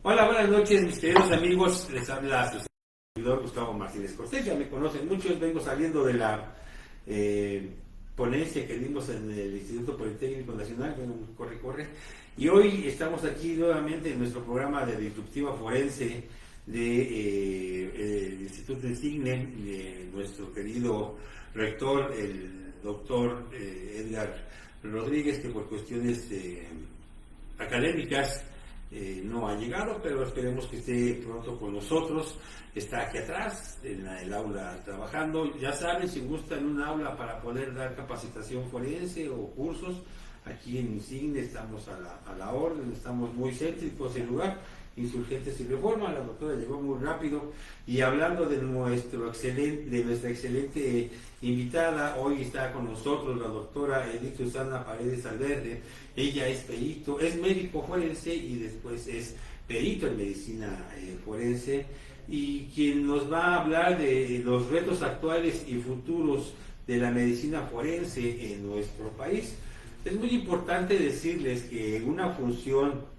Hola, buenas noches, mis queridos amigos. Les habla su servidor Gustavo Martínez Cortés. Ya me conocen muchos. Vengo saliendo de la ponencia que dimos en el Instituto Politécnico Nacional. Bueno, corre. Y hoy estamos aquí nuevamente en nuestro programa de Disruptiva Forense del Instituto Insigne, de nuestro querido rector, el doctor Edgar Rodríguez, que por cuestiones académicas no ha llegado, pero esperemos que esté pronto con nosotros. Está aquí atrás, en el aula trabajando. Ya saben, si gustan un aula para poder dar capacitación forense o cursos, aquí en Insigne estamos a la orden, estamos muy céntricos en lugar. Insurgentes y Reforma. La doctora llegó muy rápido. Y hablando de nuestra excelente invitada, hoy está con nosotros la doctora Edith Susana Paredes Alverde. Ella es perito, es médico forense y después es perito en medicina forense, y quien nos va a hablar de los retos actuales y futuros de la medicina forense en nuestro país. Es muy importante decirles que una función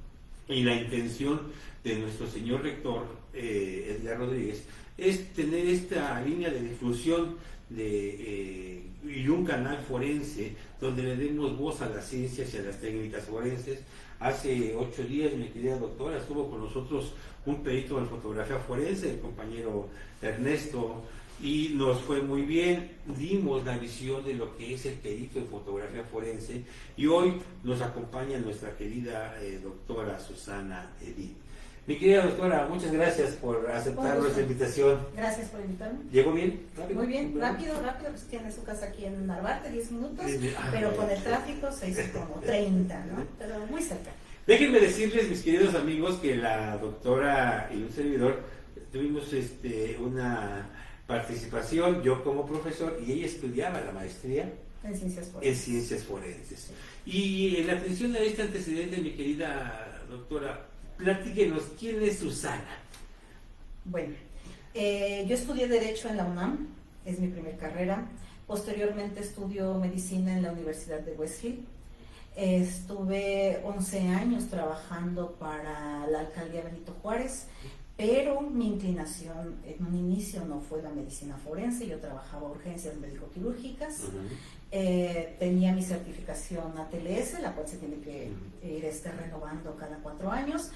y la intención de nuestro señor rector, Edgar Rodríguez, es tener esta línea de difusión y un canal forense donde le demos voz a las ciencias y a las técnicas forenses. Hace 8 días, mi querida doctora, estuvo con nosotros un perito en fotografía forense, el compañero Ernesto, y nos fue muy bien. Dimos la visión de lo que es el perito en fotografía forense, y hoy nos acompaña nuestra querida doctora Susana Edith. Mi querida doctora, muchas gracias por aceptar nuestra invitación. Gracias por invitarme. ¿Llegó bien? ¿Rápido? Muy bien, rápido, pues tiene su casa aquí en Narvarte, 10 minutos, pero con el tráfico se hizo como 30, ¿no? Pero muy cerca. Déjenme decirles, mis queridos amigos, que la doctora y un servidor tuvimos una participación, yo como profesor, y ella estudiaba la maestría en ciencias forenses. Y en atención a este antecedente, mi querida doctora, platíquenos, ¿quién es Susana? Bueno, yo estudié Derecho en la UNAM, es mi primera carrera. Posteriormente estudio Medicina en la Universidad de West Hill. Estuve 11 años trabajando para la Alcaldía Benito Juárez, pero mi inclinación en un inicio no fue la medicina forense. Yo trabajaba urgencias médico-quirúrgicas. Tenía mi certificación ATLS, la cual se tiene que ir renovando cada 4 años.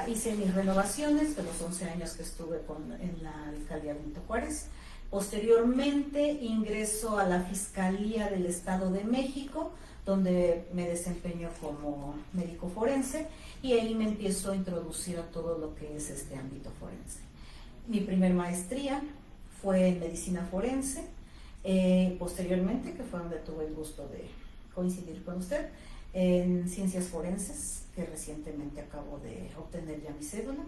Hice mis renovaciones de los 11 años que estuve en la Alcaldía Benito Juárez. Posteriormente ingreso a la Fiscalía del Estado de México, donde me desempeño como médico forense, y ahí me empiezo a introducir a todo lo que es este ámbito forense. Mi primer maestría fue en medicina forense. Posteriormente, que fue donde tuve el gusto de coincidir con usted, en ciencias forenses, que recientemente acabo de obtener ya mi cédula.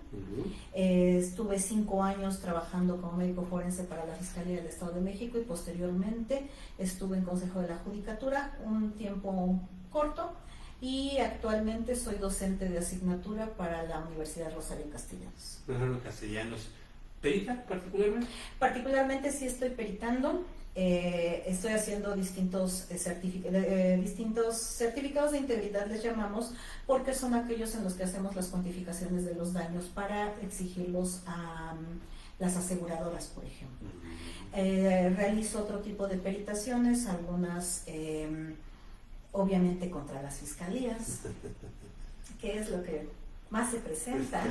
Estuve 5 años trabajando como médico forense para la Fiscalía del Estado de México, y posteriormente estuve en Consejo de la Judicatura un tiempo corto, y actualmente soy docente de asignatura para la Universidad Rosario Castellanos. Castellanos. ¿Perita particularmente? Particularmente sí estoy peritando. Estoy haciendo distintos certificados de integridad, les llamamos, porque son aquellos en los que hacemos las cuantificaciones de los daños para exigirlos a las aseguradoras, por ejemplo. Realizo otro tipo de peritaciones, algunas obviamente contra las fiscalías, que es lo que más se presenta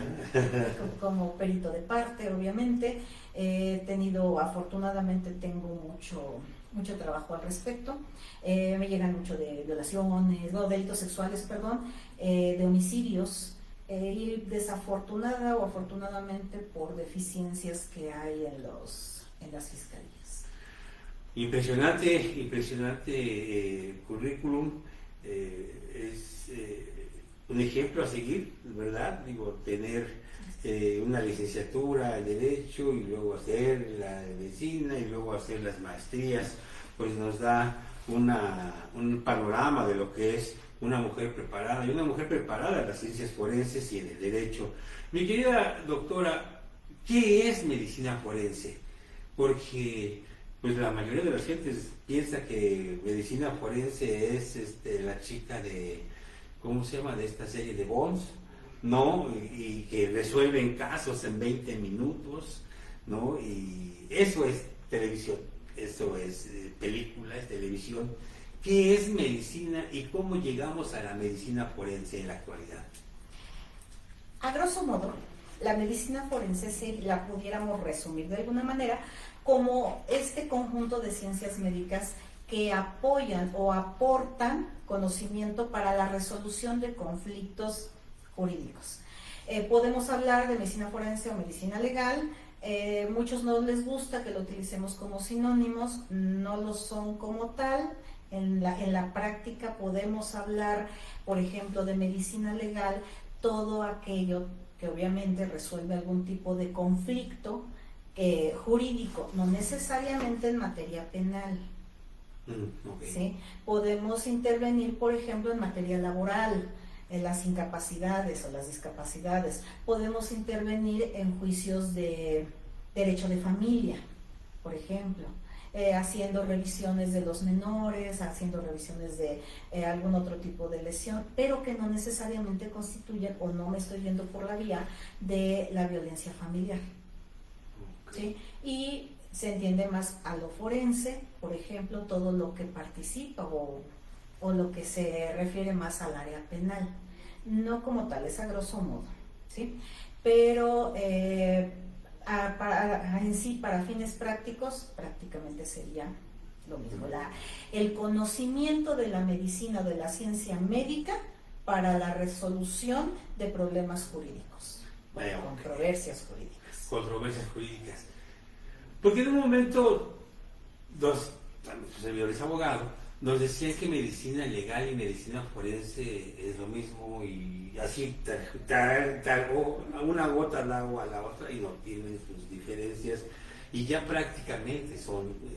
como perito de parte. Obviamente afortunadamente tengo mucho trabajo al respecto. Me llegan mucho de violaciones, delitos sexuales, de homicidios, y desafortunada o afortunadamente por deficiencias que hay en las fiscalías. Impresionante currículum. Es un ejemplo a seguir, ¿verdad? Tener una licenciatura en Derecho, y luego hacer la Medicina, y luego hacer las maestrías, pues nos da un panorama de lo que es una mujer preparada, y una mujer preparada en las ciencias forenses y en el Derecho. Mi querida doctora, ¿qué es medicina forense? Porque pues la mayoría de las gentes piensa que medicina forense es la chica de, ¿cómo se llama?, de esta serie de Bones, ¿no? Y que resuelven casos en 20 minutos, ¿no? Y eso es televisión, eso es película, es televisión. ¿Qué es medicina y cómo llegamos a la medicina forense en la actualidad? A grosso modo, la medicina forense, si la pudiéramos resumir de alguna manera, como este conjunto de ciencias médicas que apoyan o aportan conocimiento para la resolución de conflictos jurídicos. Podemos hablar de medicina forense o medicina legal. Muchos no les gusta que lo utilicemos como sinónimos, no lo son como tal. En la práctica podemos hablar, por ejemplo, de medicina legal, todo aquello que obviamente resuelve algún tipo de conflicto jurídico, no necesariamente en materia penal. Okay. ¿Sí? Podemos intervenir, por ejemplo, en materia laboral, en las incapacidades o las discapacidades. Podemos intervenir en juicios de derecho de familia, por ejemplo, haciendo revisiones de los menores, haciendo revisiones de algún otro tipo de lesión, pero que no necesariamente constituyen, o no me estoy yendo por la vía de la violencia familiar. ¿Sí? Y se entiende más a lo forense, por ejemplo, todo lo que participa o lo que se refiere más al área penal. No como tal, es a grosso modo, ¿sí? Pero en sí, para fines prácticos, prácticamente sería lo mismo. El conocimiento de la medicina o de la ciencia médica para la resolución de problemas jurídicos, controversias jurídicas. Controversias jurídicas. Porque en un momento los servidores abogados nos decían que medicina legal y medicina forense es lo mismo y así una gota al agua a la otra y no tienen sus diferencias y ya prácticamente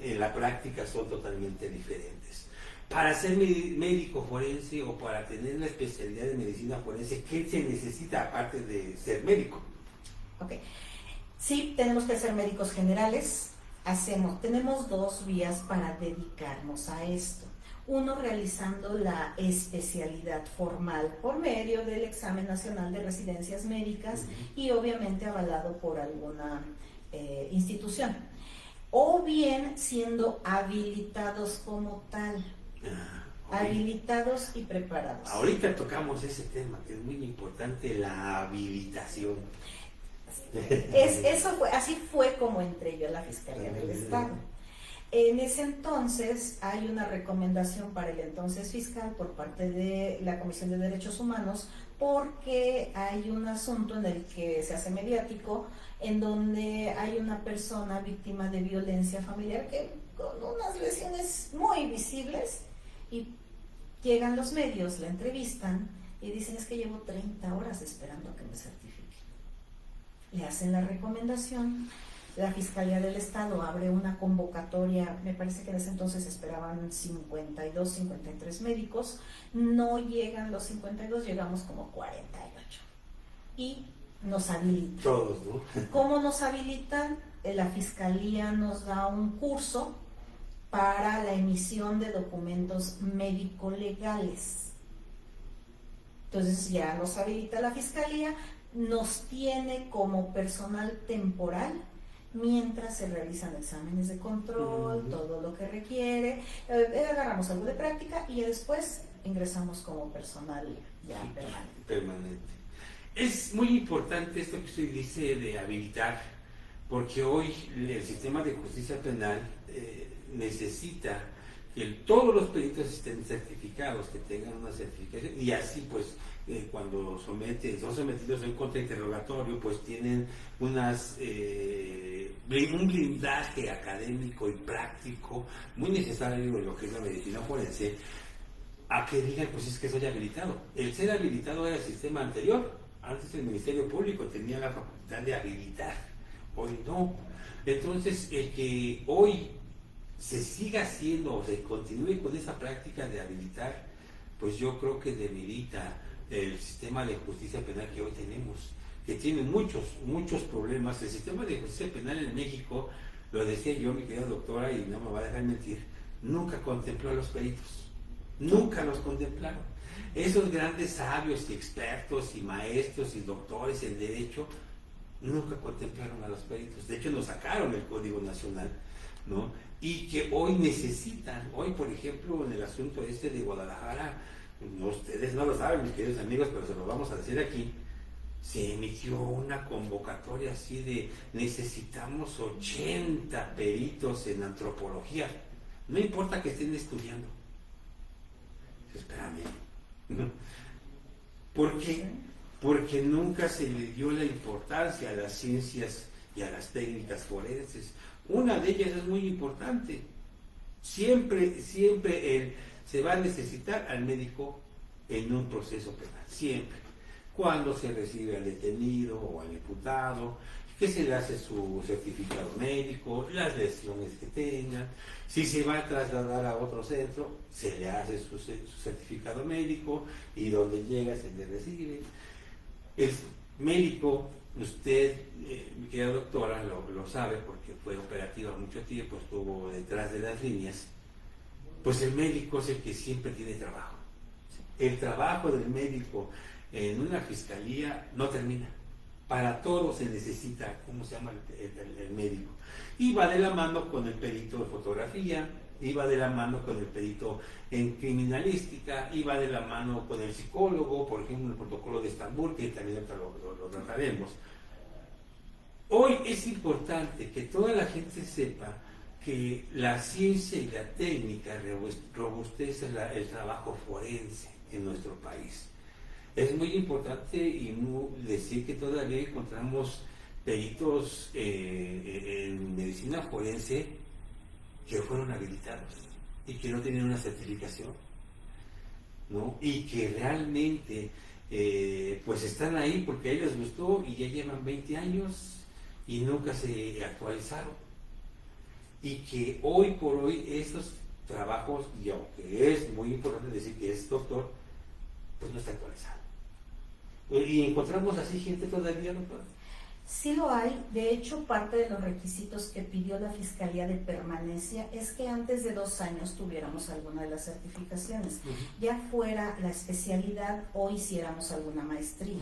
en la práctica son totalmente diferentes. Para ser médico forense o para tener la especialidad de medicina forense, ¿qué se necesita aparte de ser médico? Ok. Sí, tenemos que ser médicos generales. Tenemos dos vías para dedicarnos a esto. Uno, realizando la especialidad formal por medio del Examen Nacional de Residencias Médicas y obviamente avalado por alguna institución. O bien siendo habilitados como tal. Habilitados y preparados. Ahorita tocamos ese tema que es muy importante, la habilitación. Así fue como entré yo a la Fiscalía del Estado. En ese entonces hay una recomendación para el entonces fiscal por parte de la Comisión de Derechos Humanos, porque hay un asunto en el que se hace mediático, en donde hay una persona víctima de violencia familiar que con unas lesiones muy visibles, y llegan los medios, la entrevistan y dicen: es que llevo 30 horas esperando a que me certifique. Le hacen la recomendación, la Fiscalía del Estado abre una convocatoria, me parece que en ese entonces esperaban 52, 53 médicos, no llegan los 52, llegamos como 48 y nos habilitan. Todos, ¿no? ¿Cómo nos habilitan? La Fiscalía nos da un curso para la emisión de documentos médico-legales. Entonces ya nos habilita la Fiscalía, nos tiene como personal temporal mientras se realizan exámenes de control, todo lo que requiere, agarramos algo de práctica y después ingresamos como personal ya permanente. Es muy importante esto que usted dice de habilitar, porque hoy el sistema de justicia penal necesita que todos los peritos estén certificados, que tengan una certificación, y así pues cuando son sometidos a un contrainterrogatorio, pues tienen un blindaje académico y práctico muy necesario en lo que es la medicina forense, a que digan: pues es que soy habilitado. El ser habilitado era el sistema anterior. Antes el Ministerio Público tenía la facultad de habilitar, hoy no. Entonces, el que hoy se siga haciendo o se continúe con esa práctica de habilitar, pues yo creo que demerita el sistema de justicia penal que hoy tenemos, que tiene muchos problemas. El sistema de justicia penal en México, lo decía yo, mi querida doctora, y no me va a dejar mentir, nunca contempló a los peritos, nunca los contemplaron. Esos grandes sabios y expertos y maestros y doctores en derecho nunca contemplaron a los peritos. De hecho, nos sacaron del Código Nacional, ¿no? Y que hoy necesitan, hoy por ejemplo, en el asunto este de Guadalajara, no, ustedes no lo saben, mis queridos amigos, pero se lo vamos a decir aquí, se emitió una convocatoria así de necesitamos 80 peritos en antropología, no importa que estén estudiando. Espérame. ¿Por qué? Porque nunca se le dio la importancia a las ciencias y a las técnicas forenses. Una de ellas es muy importante. Siempre se va a necesitar al médico en un proceso penal, siempre. Cuando se recibe al detenido o al imputado, que se le hace su certificado médico, las lesiones que tengan. Si se va a trasladar a otro centro, se le hace su certificado médico y donde llega se le recibe. El médico, usted, mi querida doctora, lo sabe porque fue operativa mucho tiempo, estuvo detrás de las líneas, pues el médico es el que siempre tiene trabajo. El trabajo del médico en una fiscalía no termina. Para todo se necesita, ¿cómo se llama el médico? Y va de la mano con el perito de fotografía, y va de la mano con el perito en criminalística, y va de la mano con el psicólogo, por ejemplo, el protocolo de Estambul, que también lo trataremos. Hoy es importante que toda la gente sepa que la ciencia y la técnica robustece el trabajo forense en nuestro país. Es muy importante decir que todavía encontramos peritos en medicina forense que fueron habilitados y que no tenían una certificación, ¿no? Y que realmente pues están ahí porque a ellos les gustó y ya llevan 20 años y nunca se actualizaron. Y que hoy por hoy estos trabajos, y aunque es muy importante decir que es doctor, pues no está actualizado. ¿Y encontramos así gente todavía, doctora? Sí lo hay. De hecho, parte de los requisitos que pidió la Fiscalía de Permanencia es que antes de 2 años tuviéramos alguna de las certificaciones, ya fuera la especialidad o hiciéramos alguna maestría,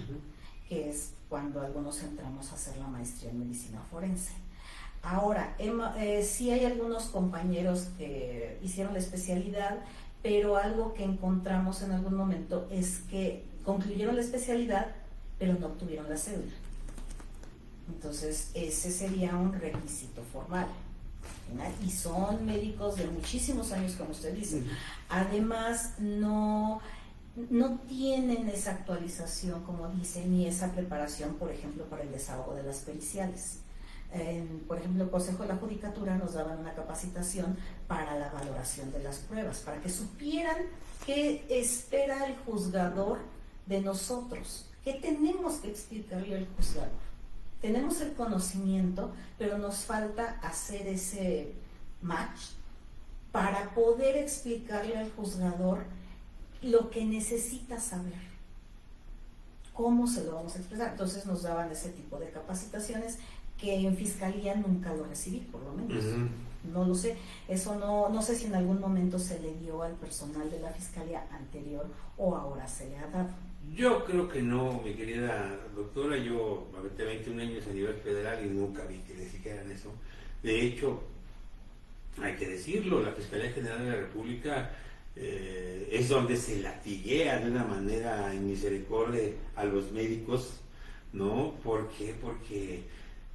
que es cuando algunos entramos a hacer la maestría en medicina forense. Ahora, sí hay algunos compañeros que hicieron la especialidad, pero algo que encontramos en algún momento es que concluyeron la especialidad, pero no obtuvieron la cédula. Entonces, ese sería un requisito formal, ¿verdad? Y son médicos de muchísimos años, como usted dice. Además, no tienen esa actualización, como dice, ni esa preparación, por ejemplo, para el desahogo de las periciales. Por ejemplo, el Consejo de la Judicatura nos daban una capacitación para la valoración de las pruebas, para que supieran qué espera el juzgador de nosotros, qué tenemos que explicarle al juzgador. Tenemos el conocimiento, pero nos falta hacer ese match para poder explicarle al juzgador lo que necesita saber. ¿Cómo se lo vamos a expresar? Entonces nos daban ese tipo de capacitaciones que en Fiscalía nunca lo recibí, por lo menos. No lo sé. Eso no sé si en algún momento se le dio al personal de la Fiscalía anterior o ahora se le ha dado. Yo creo que no, mi querida doctora. Yo aventé 21 años a nivel federal y nunca vi que les dijeran eso. De hecho, hay que decirlo, la Fiscalía General de la República es donde se latiguea de una manera en misericordia a los médicos, ¿no? ¿Por qué? Porque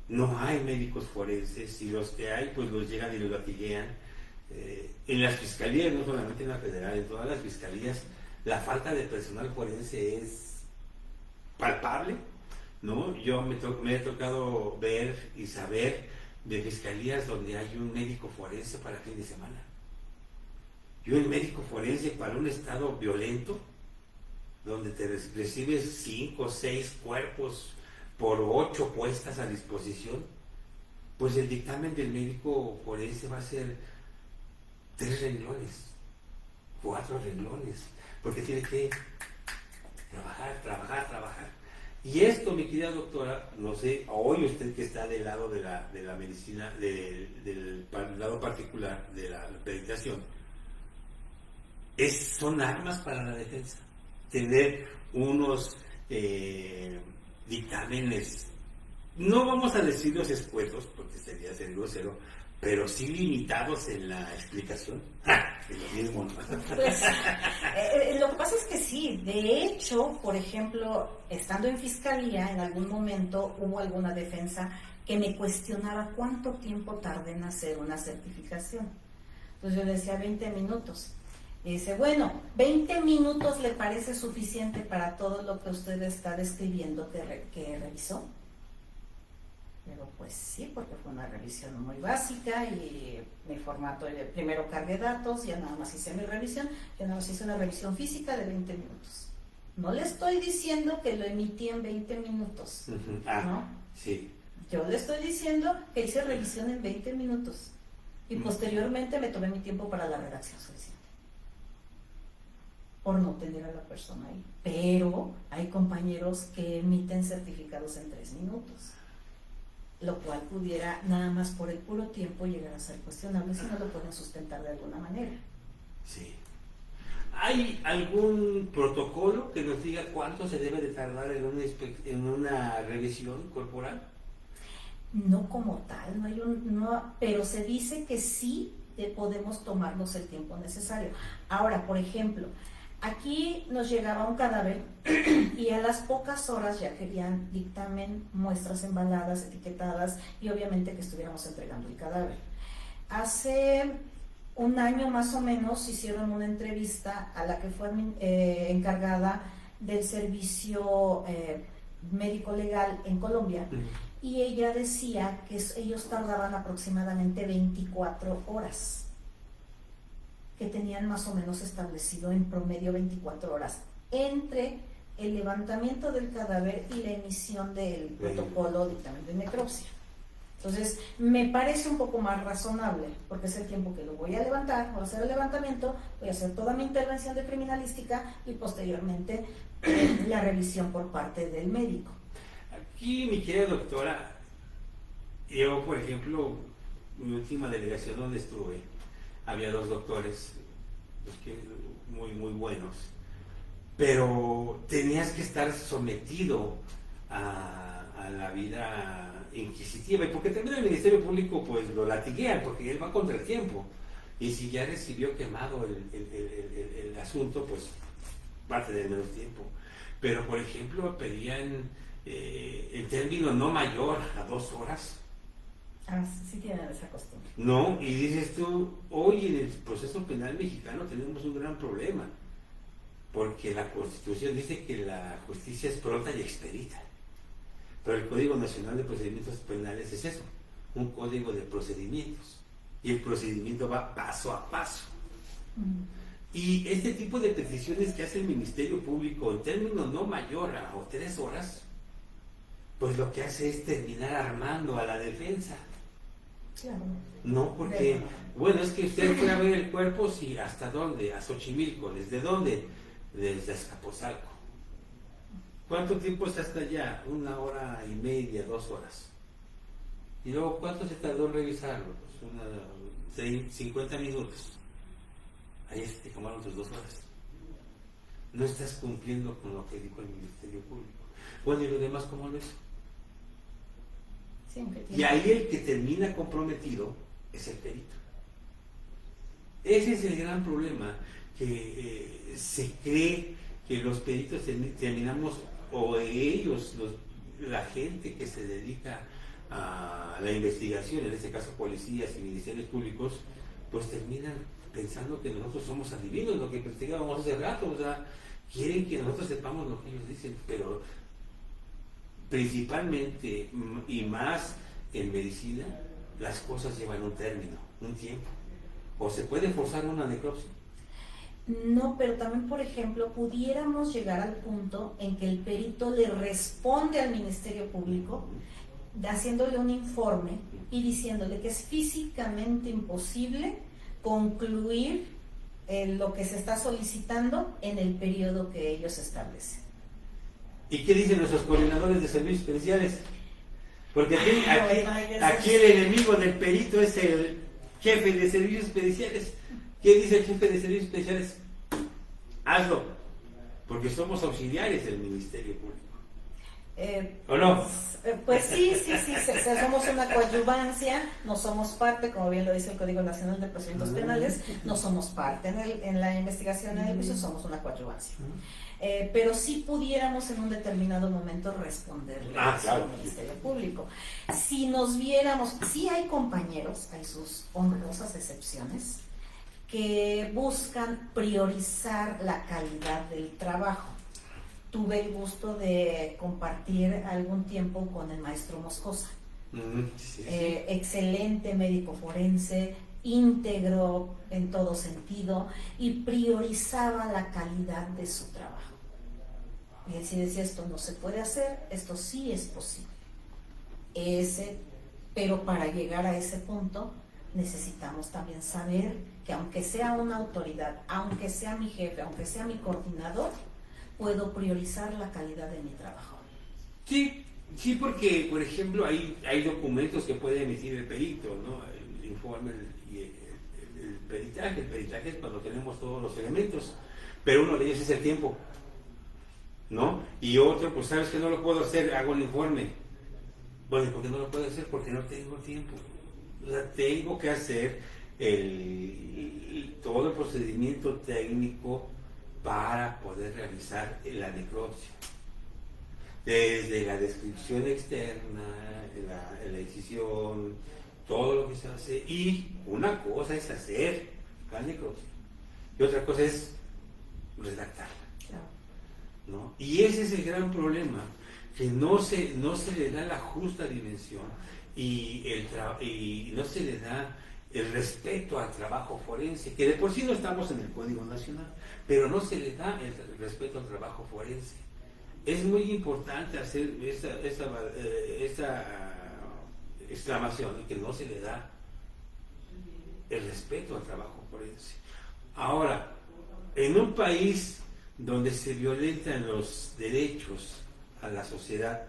no hay médicos forenses y los que hay, pues los llegan y los latiguean. En las fiscalías, no solamente en la federal, en todas las fiscalías, la falta de personal forense es palpable, ¿no? Yo me he tocado ver y saber de fiscalías donde hay un médico forense para fin de semana. Y un médico forense para un estado violento, donde te recibes 5 o 6 cuerpos por 8 puestas a disposición, pues el dictamen del médico forense va a ser 3 renglones, 4 renglones, porque tiene que trabajar. Y esto, mi querida doctora, no sé, hoy usted que está del lado de la medicina, del lado particular de la peritación, son armas para la defensa. tener unos dictámenes, no vamos a decir los escuetos, porque sería ser grosero, pero sí limitados en la explicación. Es lo mismo, ¿no? Pues, lo que pasa es que sí, de hecho, por ejemplo, estando en fiscalía, en algún momento hubo alguna defensa que me cuestionaba cuánto tiempo tardé en hacer una certificación. Entonces yo le decía 20 minutos. Y dice, bueno, 20 minutos le parece suficiente para todo lo que usted está describiendo que revisó. Pero pues sí, porque fue una revisión muy básica y mi formato, primero cargué datos, ya nada más hice mi revisión, ya nada más hice una revisión física de 20 minutos. No le estoy diciendo que lo emití en 20 minutos, ¿no? Sí. Yo le estoy diciendo que hice revisión en 20 minutos y posteriormente me tomé mi tiempo para la redacción suficiente, por no tener a la persona ahí. Pero hay compañeros que emiten certificados en 3 minutos. Lo cual pudiera, nada más por el puro tiempo, llegar a ser cuestionable si no lo pueden sustentar de alguna manera. Sí. ¿Hay algún protocolo que nos diga cuánto se debe de tardar en una revisión corporal? No como tal, pero se dice que sí podemos tomarnos el tiempo necesario. Ahora, por ejemplo, aquí nos llegaba un cadáver y a las pocas horas ya querían dictamen, muestras embaladas, etiquetadas y obviamente que estuviéramos entregando el cadáver. Hace un año más o menos hicieron una entrevista a la que fue encargada del servicio médico legal en Colombia y ella decía que ellos tardaban aproximadamente 24 horas. Que tenían más o menos establecido en promedio 24 horas entre el levantamiento del cadáver y la emisión del protocolo dictamen de necropsia. Entonces, me parece un poco más razonable, porque es el tiempo que lo voy a levantar, voy a hacer el levantamiento, voy a hacer toda mi intervención de criminalística y posteriormente la revisión por parte del médico. Aquí, mi querida doctora, yo, por ejemplo, mi última delegación donde estuve, había 2 doctores muy, muy buenos, pero tenías que estar sometido a la vida inquisitiva, y porque también el Ministerio Público pues lo latiguean, porque él va contra el tiempo, y si ya recibió quemado el asunto, pues va a tener menos tiempo. Pero, por ejemplo, pedían el término no mayor a 2 horas. Sí tienen esa costumbre. No, y dices tú, hoy en el proceso penal mexicano tenemos un gran problema, porque la Constitución dice que la justicia es pronta y expedita, pero el Código Nacional de Procedimientos Penales es eso, un código de procedimientos, y el procedimiento va paso a paso. Y este tipo de peticiones que hace el Ministerio Público en términos no mayor a 3 horas, pues lo que hace es terminar armando a la defensa. Claro. No, porque, bueno, es que usted fue a ver el cuerpo, sí, ¿hasta dónde? A Xochimilco. ¿Desde dónde? Desde Azcapotzalco. ¿Cuánto tiempo es hasta allá? 1 hora y media, 2 horas. Y luego, ¿cuánto se tardó en revisarlo? Pues 50 minutos. Ahí te tomaron tus 2 horas. No estás cumpliendo con lo que dijo el Ministerio Público. Bueno, ¿y lo demás cómo lo hizo? Y ahí el que termina comprometido es el perito. Ese es el gran problema, que se cree que los peritos terminamos, o ellos, la gente que se dedica a la investigación, en este caso policías y ministerios públicos, pues terminan pensando que nosotros somos adivinos, lo que investigábamos hace rato, o sea, quieren que nosotros sepamos lo que ellos dicen, pero principalmente y más en medicina, las cosas llevan un término, un tiempo. ¿O se puede forzar una necropsia? No, pero también, por ejemplo, pudiéramos llegar al punto en que el perito le responde al Ministerio Público haciéndole un informe y diciéndole que es físicamente imposible concluir lo que se está solicitando en el periodo que ellos establecen. ¿Y qué dicen nuestros coordinadores de servicios especiales? Porque aquí el enemigo del perito es el jefe de servicios especiales. ¿Qué dice el jefe de servicios especiales? Hazlo. porque somos auxiliares del Ministerio Público. ¿O no? Pues sí, somos una coadyuvancia, no somos parte, como bien lo dice el Código Nacional de Procedimientos Penales, no somos parte en la investigación en el juicio, somos una coadyuvancia. Pero sí pudiéramos en un determinado momento responderle al Ministerio Público. Si nos viéramos, sí hay compañeros, hay sus honrosas excepciones, que buscan priorizar la calidad del trabajo. Tuve el gusto de compartir algún tiempo con el maestro Moscosa. Excelente médico forense, íntegro en todo sentido y priorizaba la calidad de su trabajo. Y él sí decía, esto no se puede hacer, esto sí es posible. Pero para llegar a ese punto necesitamos también saber que aunque sea una autoridad, aunque sea mi jefe, aunque sea mi coordinador, puedo priorizar la calidad de mi trabajo. Sí, porque, por ejemplo, hay documentos que puede emitir el perito, ¿no? El informe y el peritaje. El peritaje es cuando tenemos todos los elementos, pero uno de ellos es el tiempo, ¿no? Y otro, pues sabes que no lo puedo hacer, hago el informe. Bueno, ¿por qué no lo puedo hacer? Porque no tengo tiempo. O sea, tengo que hacer todo el procedimiento técnico para poder realizar la necropsia. Desde la descripción externa, la incisión, todo lo que se hace. Y una cosa es hacer la necropsia y otra cosa es redactarla. ¿No? Y ese es el gran problema, que no se le da la justa dimensión y no se le da el respeto al trabajo forense, que de por sí no estamos en el Código Nacional, pero no se le da el respeto al trabajo forense. Es muy importante hacer esta exclamación, que no se le da el respeto al trabajo forense. Ahora, en un país donde se violentan los derechos a la sociedad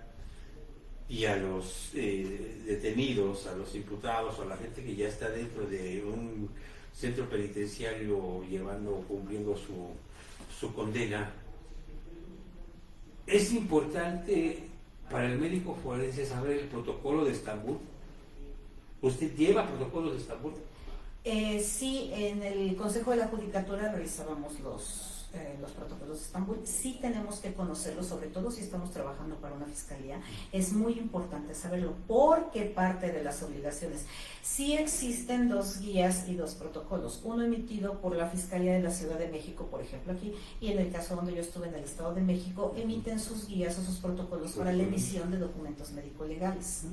y a los detenidos, a los imputados, o a la gente que ya está dentro de un centro penitenciario cumpliendo su condena, es importante para el médico forense saber el protocolo de Estambul. ¿Usted lleva protocolos de Estambul? Sí, en el Consejo de la Judicatura revisábamos los protocolos de Estambul. Sí tenemos que conocerlos, sobre todo si estamos trabajando para una fiscalía. Es muy importante saberlo porque parte de las obligaciones. Sí existen 2 guías y 2 protocolos, uno emitido por la Fiscalía de la Ciudad de México, por ejemplo aquí, y en el caso donde yo estuve en el Estado de México, emiten sus guías o sus protocolos para la emisión de documentos médico-legales.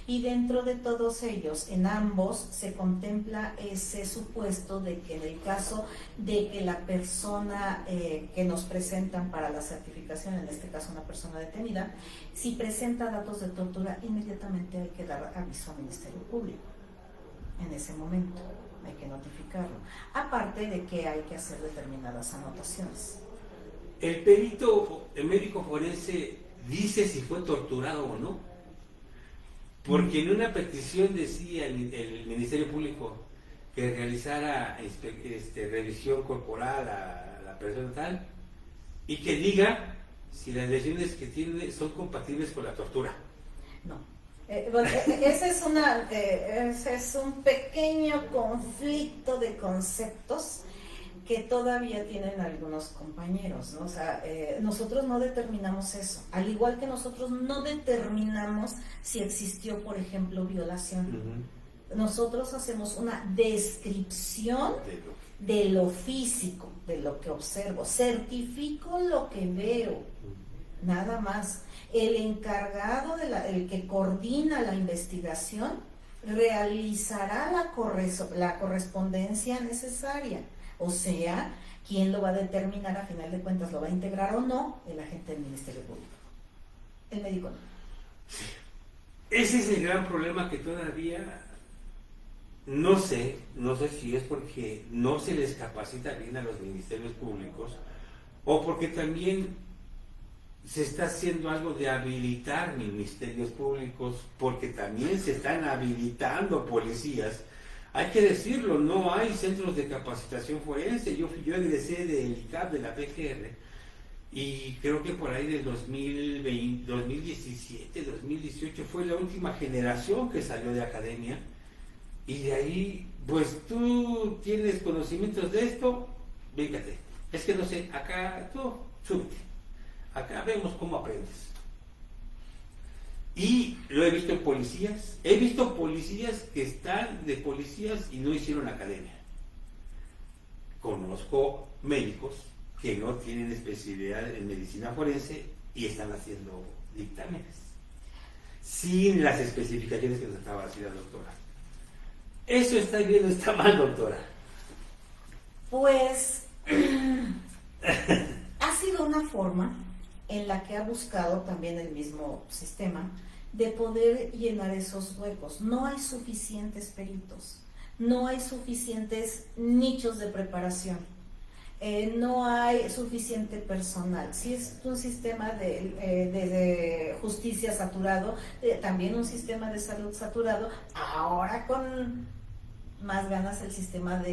Y dentro de todos ellos, en ambos se contempla ese supuesto de que en el caso de que la persona que nos presentan para la certificación, en este caso una persona detenida, si presenta datos de tortura, inmediatamente hay que dar aviso al Ministerio Público. En ese momento hay que notificarlo. Aparte de que hay que hacer determinadas anotaciones. El perito, el médico forense, dice si fue torturado o no. Porque en una petición decía el Ministerio Público que realizara revisión corporal a la persona tal y que diga si las lesiones que tiene son compatibles con la tortura. No. Bueno, ese es un pequeño conflicto de conceptos que todavía tienen algunos compañeros, ¿no? O sea, nosotros no determinamos eso, al igual que nosotros no determinamos si existió, por ejemplo, violación. Nosotros hacemos una descripción de lo físico, de lo que observo, certifico lo que veo, nada más. El encargado, el que coordina la investigación, realizará la correspondencia necesaria. O sea, ¿quién lo va a determinar? A final de cuentas, ¿lo va a integrar o no? El agente del Ministerio Público. El médico no. Ese es el gran problema que todavía no sé si es porque no se les capacita bien a los ministerios públicos o porque también se está haciendo algo de habilitar ministerios públicos, porque también se están habilitando policías. Hay que decirlo, no hay centros de capacitación forense. Yo egresé del ICAP, de la PGR, y creo que por ahí del 2020, 2017, 2018 fue la última generación que salió de academia, y de ahí, pues tú tienes conocimientos de esto, véngate, es que no sé, acá tú, súbete, acá vemos cómo aprendes. Y lo he visto en policías, he visto policías que están de policías y no hicieron academia. Conozco médicos que no tienen especialidad en medicina forense y están haciendo dictámenes, sin las especificaciones que nos acaba de decir la doctora. ¿Eso está bien o está mal, doctora? Pues ha sido una forma en la que ha buscado también el mismo sistema de poder llenar esos huecos. No hay suficientes peritos, no hay suficientes nichos de preparación, no hay suficiente personal. Si es un sistema de justicia saturado, también un sistema de salud saturado, ahora con más ganas el sistema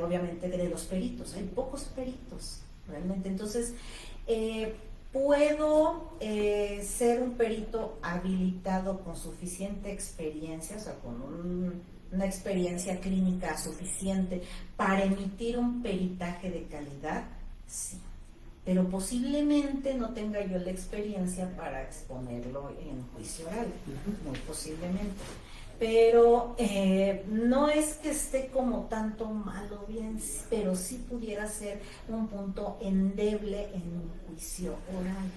obviamente de los peritos. Hay pocos peritos realmente, entonces puedo ser un perito habilitado con suficiente experiencia, o sea, con una experiencia clínica suficiente para emitir un peritaje de calidad, sí, pero posiblemente no tenga yo la experiencia para exponerlo en juicio oral, muy posiblemente. Pero no es que esté como tanto mal o bien, pero sí pudiera ser un punto endeble en un juicio oral.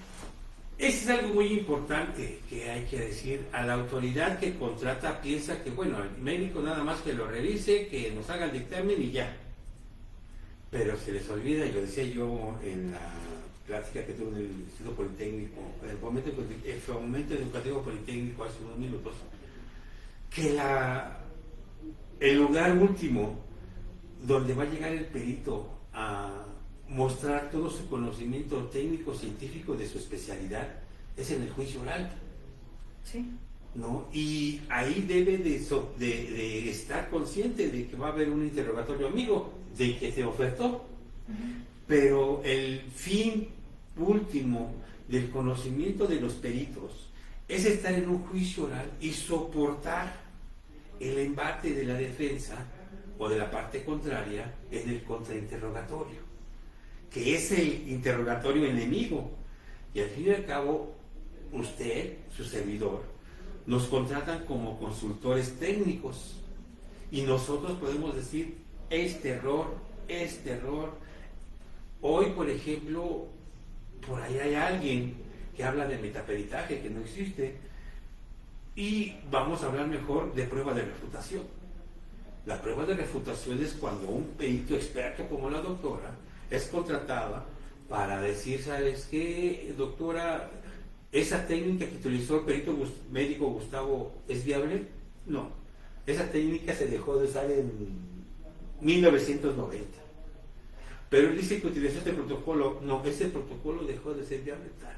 Eso es algo muy importante que hay que decir. A la autoridad que contrata piensa que, bueno, el médico nada más que lo revise, que nos haga el dictamen y ya. Pero se les olvida, y lo decía yo en la plática que tuve en el Instituto Politécnico, en el fomento educativo politécnico hace unos minutos, que el lugar último donde va a llegar el perito a mostrar todo su conocimiento técnico, científico de su especialidad es en el juicio oral. Sí. ¿No? Y ahí debe de estar consciente de que va a haber un interrogatorio amigo, de que se ofertó. Pero el fin último del conocimiento de los peritos es estar en un juicio oral y soportar el embate de la defensa o de la parte contraria en el contrainterrogatorio, que es el interrogatorio enemigo. Y al fin y al cabo, usted, su servidor, nos contratan como consultores técnicos y nosotros podemos decir este error. Hoy, por ejemplo, por ahí hay alguien que habla de metaperitaje, que no existe, y vamos a hablar mejor de prueba de refutación. La prueba de refutación es cuando un perito experto como la doctora es contratada para decir, ¿sabes qué, doctora? ¿Esa técnica que utilizó el perito médico Gustavo es viable? No. Esa técnica se dejó de usar en 1990. Pero él dice que utilizó este protocolo. No, ese protocolo dejó de ser viable tal.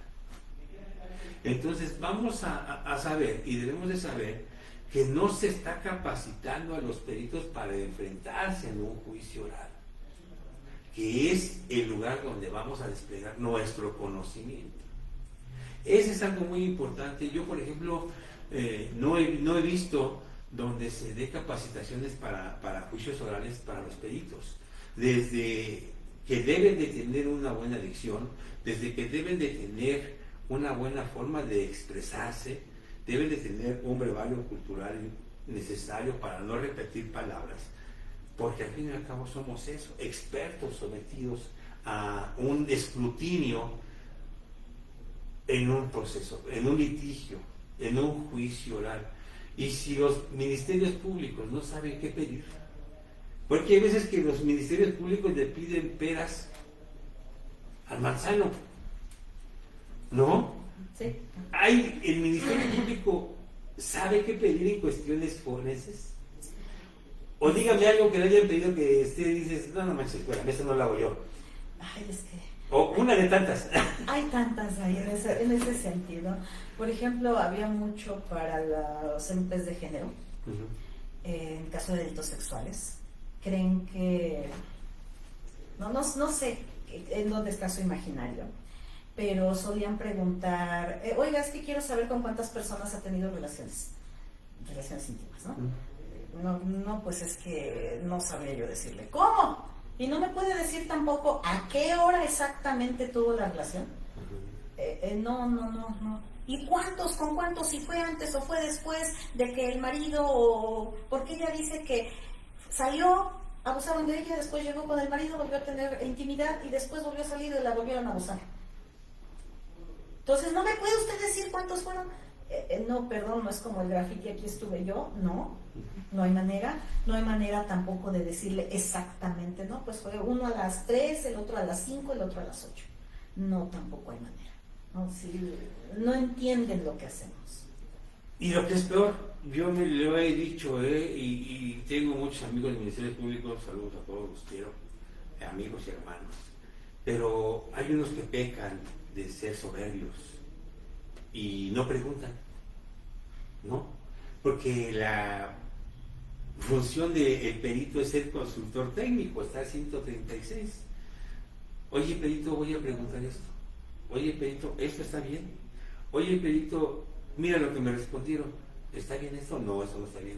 Entonces vamos a saber, y debemos de saber, que no se está capacitando a los peritos para enfrentarse en un juicio oral, que es el lugar donde vamos a desplegar nuestro conocimiento. Ese es algo muy importante. Yo, por ejemplo, no he visto donde se dé capacitaciones para juicios orales para los peritos. Desde que deben de tener una buena dicción, desde que deben de tener una buena forma de expresarse, deben de tener un brevario cultural necesario para no repetir palabras, porque al fin y al cabo somos eso, expertos sometidos a un escrutinio en un proceso, en un litigio, en un juicio oral. Y si los ministerios públicos no saben qué pedir, porque hay veces que los ministerios públicos le piden peras al manzano, ¿no? Sí. El Ministerio Público sabe qué pedir en cuestiones forenses. O dígame algo que le hayan pedido que usted dice, no manches, bueno, eso no lo hago yo. Ay, es que... O una de tantas. Hay tantas ahí en ese sentido. Por ejemplo, había mucho para los MPs de género, en caso de delitos sexuales. Creen que... No sé en dónde está su imaginario. pero solían preguntar, oiga, es que quiero saber con cuántas personas ha tenido relaciones íntimas, ¿no? No, pues es que no sabría yo decirle, ¿cómo? Y no me puede decir tampoco a qué hora exactamente tuvo la relación. No. ¿Y cuántos? ¿Con cuántos? ¿Si fue antes o fue después de que el marido o...? Porque ella dice que salió, abusaron de ella, después llegó con el marido, volvió a tener intimidad y después volvió a salir y la volvieron a abusar. Entonces, ¿no me puede usted decir cuántos fueron? No, perdón, no es como el graffiti, aquí estuve yo, no hay manera tampoco de decirle exactamente, no, pues fue uno a las 3, el otro a las 5, el otro a las 8. No, tampoco hay manera. No, sí, no entienden lo que hacemos. Y lo que es peor, yo me lo he dicho, y tengo muchos amigos del Ministerio Público, saludos a todos, los quiero, amigos y hermanos, pero hay unos que pecan de ser soberbios y no preguntan, ¿no? Porque la función del perito es ser consultor técnico, está el 136. Oye, perito, voy a preguntar esto. Oye, perito, ¿esto está bien? Oye, perito, mira lo que me respondieron. ¿Está bien esto? No, eso no está bien.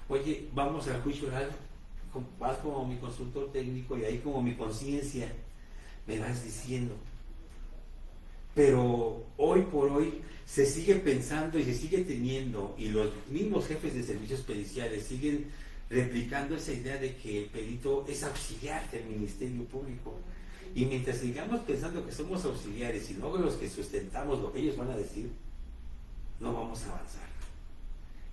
Oye, vamos al juicio oral. Vas como mi consultor técnico y ahí como mi conciencia me vas diciendo. Pero hoy por hoy se sigue pensando y se sigue teniendo, y los mismos jefes de servicios periciales siguen replicando esa idea de que el perito es auxiliar del Ministerio Público. Y mientras sigamos pensando que somos auxiliares y no los que sustentamos lo que ellos van a decir, no vamos a avanzar.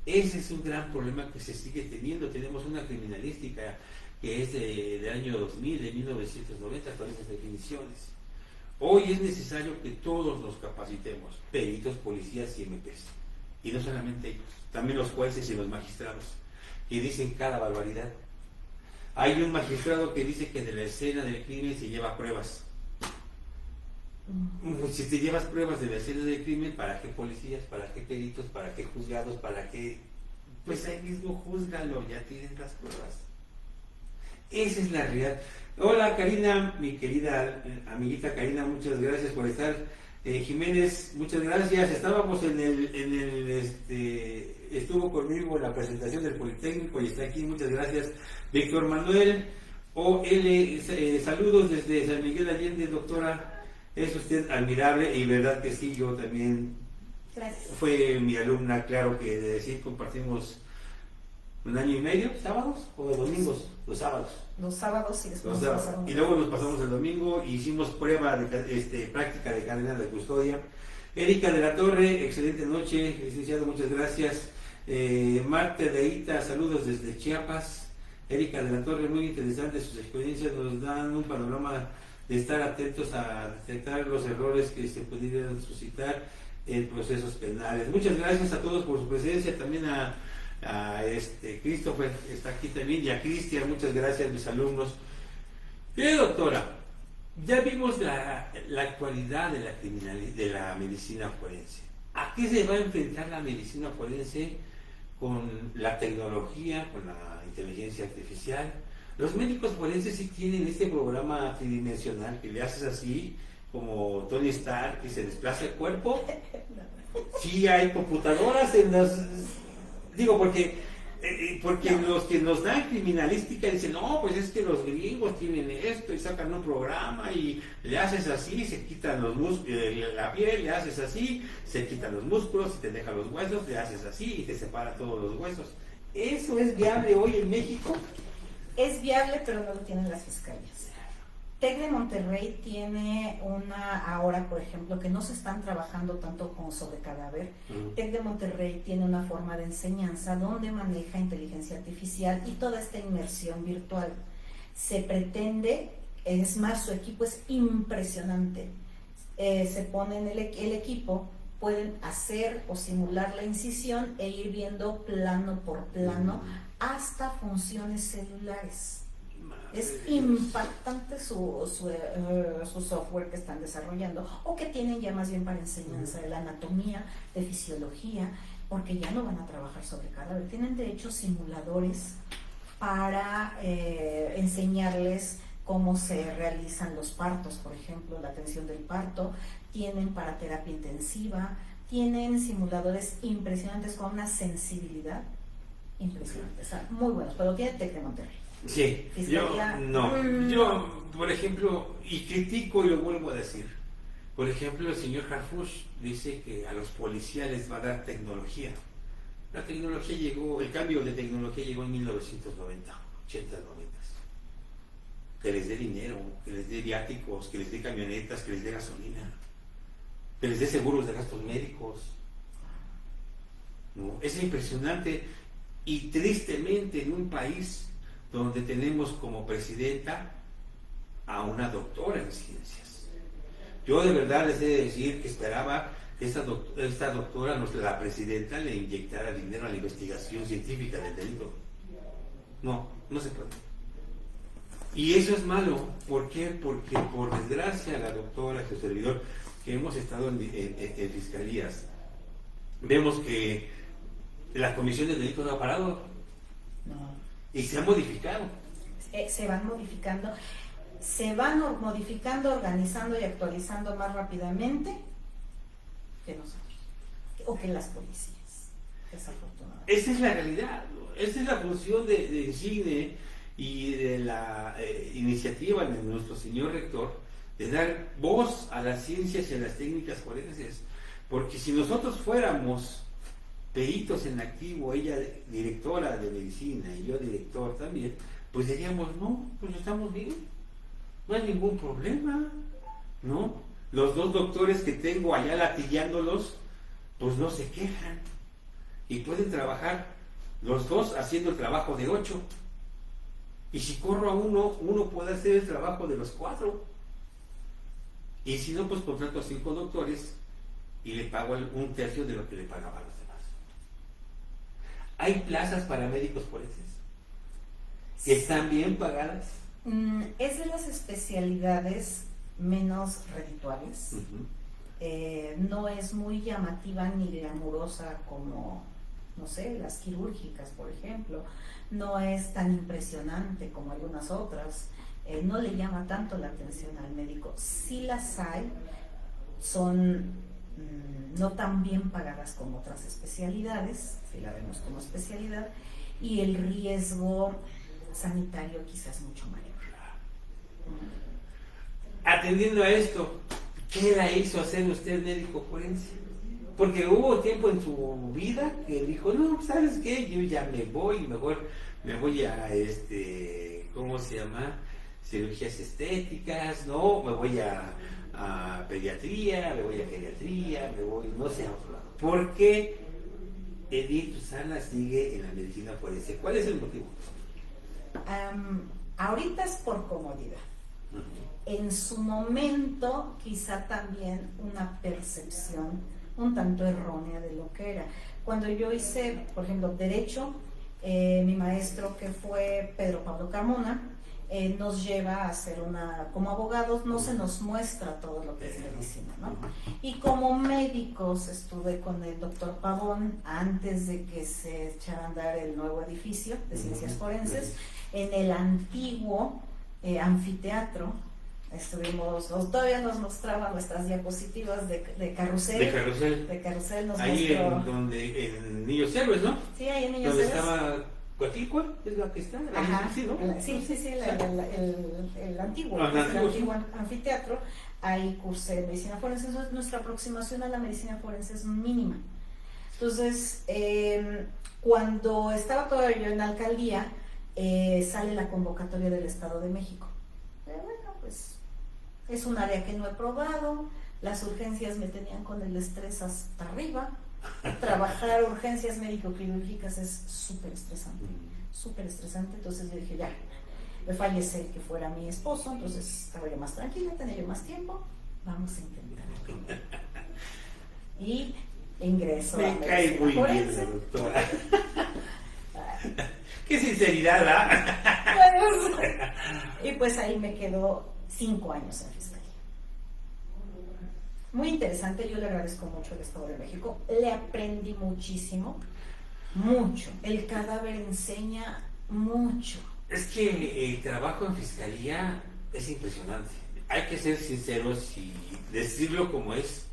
Ese es un gran problema que se sigue teniendo. Tenemos una criminalística que es del año 2000, de 1990, con esas definiciones. Hoy es necesario que todos nos capacitemos, peritos, policías y MPs. Y no solamente ellos, también los jueces y los magistrados, que dicen cada barbaridad. Hay un magistrado que dice que de la escena del crimen se lleva pruebas. Si te llevas pruebas de la escena del crimen, ¿para qué policías? ¿Para qué peritos? ¿Para qué juzgados? ¿Para qué? Pues ahí mismo júzgalo, ya tienen las pruebas. Esa es la realidad. Hola Karina, mi querida amiguita Karina, muchas gracias por estar. Jiménez, muchas gracias. Estábamos estuvo conmigo en la presentación del Politécnico y está aquí, muchas gracias. Víctor Manuel OL, saludos desde San Miguel Allende, doctora. Es usted admirable y verdad que sí, yo también. Gracias. Fue mi alumna, claro que de decir compartimos un año y medio, ¿sábados o domingos? Los sábados. Los sábados y después y luego nos pasamos el domingo y hicimos prueba de práctica de cadena de custodia. Erika de la Torre, excelente noche, licenciado, muchas gracias. Marte Deita, saludos desde Chiapas. Erika de la Torre, muy interesante sus experiencias, nos dan un panorama de estar atentos a detectar los errores que se pudieran suscitar en procesos penales. Muchas gracias a todos por su presencia, también a Christopher está aquí también, y a Cristian, muchas gracias, mis alumnos. Bien, doctora, ya vimos la actualidad de la medicina forense. ¿A qué se va a enfrentar la medicina forense con la tecnología, con la inteligencia artificial? Los médicos forenses sí tienen este programa tridimensional que le haces así, como Tony Stark, que se desplaza el cuerpo. Sí hay computadoras en las... Digo, porque los que nos dan criminalística dicen, no, pues es que los gringos tienen esto y sacan un programa y le haces así, se quitan los músculos, la piel, le haces así, se quitan los músculos y te dejan los huesos, le haces así y te separa todos los huesos. ¿Eso es viable hoy en México? Es viable, pero no lo tienen las fiscalías. TEC de Monterrey tiene ahora, por ejemplo, que no se están trabajando tanto como sobre cadáver. TEC de Monterrey tiene una forma de enseñanza donde maneja inteligencia artificial y toda esta inmersión virtual. Se pretende, es más, su equipo es impresionante. Se ponen el equipo, pueden hacer o simular la incisión e ir viendo plano por plano hasta funciones celulares. Es impactante su software que están desarrollando o que tienen ya más bien para enseñanza de la anatomía, de fisiología, porque ya no van a trabajar sobre cadáver. Tienen de hecho simuladores para enseñarles cómo se realizan los partos, por ejemplo, la atención del parto, tienen para terapia intensiva, tienen simuladores impresionantes con una sensibilidad impresionante, o sea, muy buenos, pero tiene TEC de Monterrey. Sí, Fiscalía, yo, por ejemplo, y critico y lo vuelvo a decir, por ejemplo, el señor Harfuch dice que a los policías les va a dar tecnología. La tecnología llegó, el cambio de tecnología llegó en 1990, 80, 90. Que les dé dinero, que les dé viáticos, que les dé camionetas, que les dé gasolina, que les dé seguros de gastos médicos. ¿No? Es impresionante y tristemente en un país donde tenemos como presidenta a una doctora en ciencias. Yo de verdad les he de decir que esperaba que esta doctora, la presidenta, le inyectara dinero a la investigación científica del delito. No se puede. Y eso es malo. ¿Por qué? Porque por desgracia la doctora, su servidor, que hemos estado en fiscalías, vemos que la comisión de delitos no ha parado. No. Y se ha modificado. Se van modificando, organizando y actualizando más rápidamente que nosotros, o que las policías, desafortunadamente. Esa es la realidad, ¿no? Esa es la función de INCIGNE y de la iniciativa de nuestro señor rector, de dar voz a las ciencias y a las técnicas forenses. Porque si nosotros fuéramos peritos en activo, ella directora de medicina y yo director también, pues diríamos, no, pues estamos bien, no hay ningún problema, ¿no? Los dos doctores que tengo allá latillándolos, pues no se quejan y pueden trabajar los dos haciendo el trabajo de 8. Y si corro a uno puede hacer el trabajo de los 4. Y si no, pues contrato a 5 doctores y le pago un tercio de lo que le pagaba a los demás. ¿Hay plazas para médicos forenses que están bien pagadas? Es de las especialidades menos redituables. No es muy llamativa ni glamurosa como, no sé, las quirúrgicas, por ejemplo. No es tan impresionante como algunas otras. No le llama tanto la atención al médico. Sí las hay, son no tan bien pagadas como otras especialidades, si la vemos como especialidad, y el riesgo sanitario quizás mucho mayor. Atendiendo a esto, ¿qué la hizo hacer usted médico forense? Porque hubo tiempo en su vida que dijo, no, ¿sabes qué? Yo ya me voy, mejor me voy a, ¿cómo se llama? Cirugías estéticas, no, me voy a pediatría, me voy a geriatría, me voy, no sé, a otro lado. ¿Por qué Edith Susana sigue en la medicina forense? ¿Cuál es el motivo? Ahorita es por comodidad. En su momento, quizá también una percepción un tanto errónea de lo que era. Cuando yo hice, por ejemplo, Derecho, mi maestro, que fue Pedro Pablo Carmona, nos lleva a hacer como abogados no se nos muestra todo lo que es medicina, ¿no? Y como médicos estuve con el doctor Pavón antes de que se echara a andar el nuevo edificio de ciencias forenses, en el antiguo anfiteatro. Estuvimos, todavía nos mostraba nuestras diapositivas de carrusel. De carrusel nos ahí mostró. En Niños Héroes, ¿no? Sí, ahí en Niños Héroes. Héroes. Donde estaba Coatlicue, es la que está. Ajá. Sí, ¿no? Sí, el antiguo anfiteatro. Ahí cursé medicina forense. Entonces, nuestra aproximación a la medicina forense es mínima. Entonces, cuando estaba todavía yo en la alcaldía, sale la convocatoria del Estado de México. Pero bueno, pues es un área que no he probado, las urgencias me tenían con el estrés hasta arriba. Trabajar urgencias médico-quirúrgicas es súper estresante, entonces yo dije ya, me fallece que fuera mi esposo, entonces estaba yo más tranquila, tenía yo más tiempo, vamos a intentarlo. Y ingreso me a cae muy bien la doctora. Qué sinceridad, ¿verdad? Y pues ahí me quedo 5 años en fiscalía. Muy interesante, yo le agradezco mucho al Estado de México, le aprendí muchísimo, mucho. El cadáver enseña mucho. Es que el trabajo en fiscalía es impresionante. hay que ser sinceros y decirlo como es.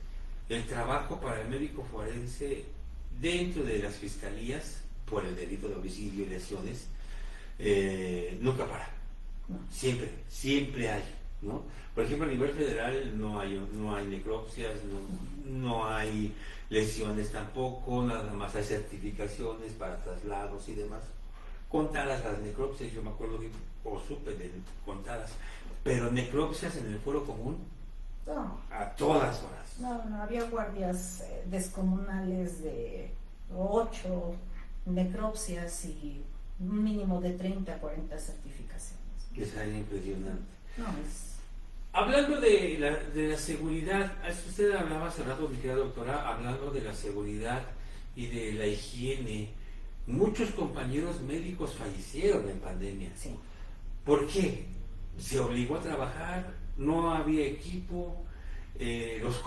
El trabajo para el médico forense dentro de las fiscalías por el delito de homicidio y lesiones nunca para. No. Siempre hay, ¿no? Por ejemplo, a nivel federal no hay necropsias, no hay lesiones tampoco, nada más hay certificaciones para traslados y demás. Contadas las necropsias, yo me acuerdo que, o supe de contadas, pero necropsias en el fuero común, No. a todas horas. No, había guardias descomunales de 8 necropsias y un mínimo de 30 a 40 certificaciones. Es algo impresionante. No, es... Hablando de la seguridad, usted hablaba hace rato, mi querida doctora, hablando de la seguridad y de la higiene. Muchos compañeros médicos fallecieron en pandemia. Sí. ¿Por qué? Se obligó a trabajar, no había equipo, los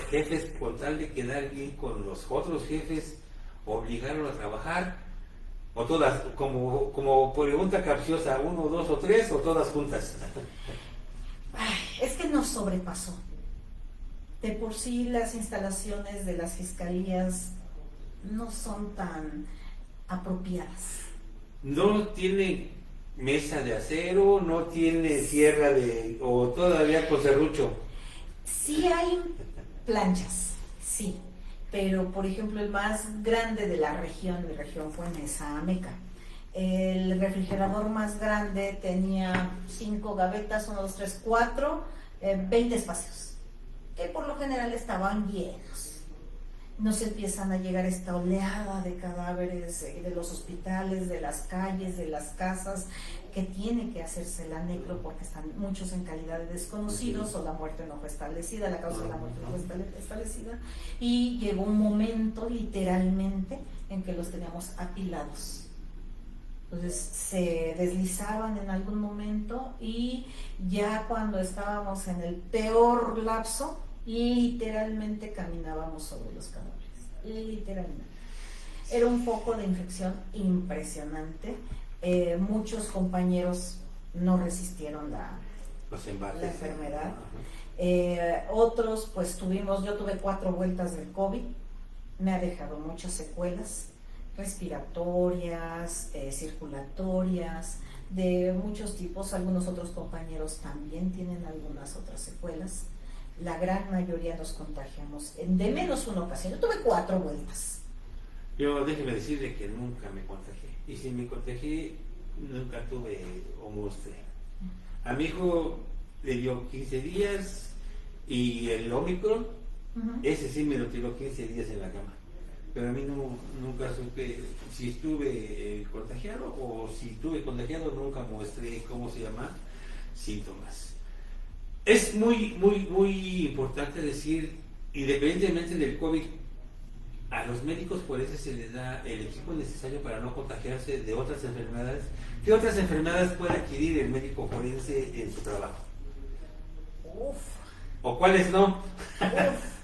jefes, por tal de quedar bien con los otros jefes, obligaron a trabajar, o todas, como pregunta capciosa, 1, 2 o 3, o todas juntas. Ay, es que nos sobrepasó. De por sí las instalaciones de las fiscalías no son tan apropiadas. No tiene mesa de acero, no tiene sierra o todavía con serrucho. Sí hay planchas, sí, pero por ejemplo el más grande de la región, mi región fue Mesa Ameca. El refrigerador más grande tenía 5 gavetas, 1, 2, 3, 4, 20 espacios, que por lo general estaban llenos. Nos empiezan a llegar esta oleada de cadáveres de los hospitales, de las calles, de las casas, que tiene que hacerse la necro porque están muchos en calidad de desconocidos o la muerte no fue establecida, la causa de la muerte no fue establecida, y llegó un momento literalmente en que los teníamos apilados. Entonces se deslizaban en algún momento y ya cuando estábamos en el peor lapso, literalmente caminábamos sobre los cadáveres, literalmente. Era un foco de infección impresionante. Muchos compañeros no resistieron la enfermedad. Otros, pues yo tuve 4 vueltas del COVID, me ha dejado muchas secuelas respiratorias, circulatorias, de muchos tipos. Algunos otros compañeros también tienen algunas otras secuelas. La gran mayoría nos contagiamos de menos una ocasión. Yo tuve 4 vueltas. Yo déjeme decirle que nunca me contagié. Y si me contagié, nunca tuve homoste. A mi hijo le dio 15 días y el Omicron, ese sí me lo tiró 15 días en la cama. Pero a mí nunca supe si estuve contagiado o si estuve contagiado, nunca mostré, síntomas. Es muy importante decir, independientemente del COVID, a los médicos forenses se les da el equipo necesario para no contagiarse de otras enfermedades. ¿Qué otras enfermedades puede adquirir el médico forense en su trabajo? ¿O cuáles no?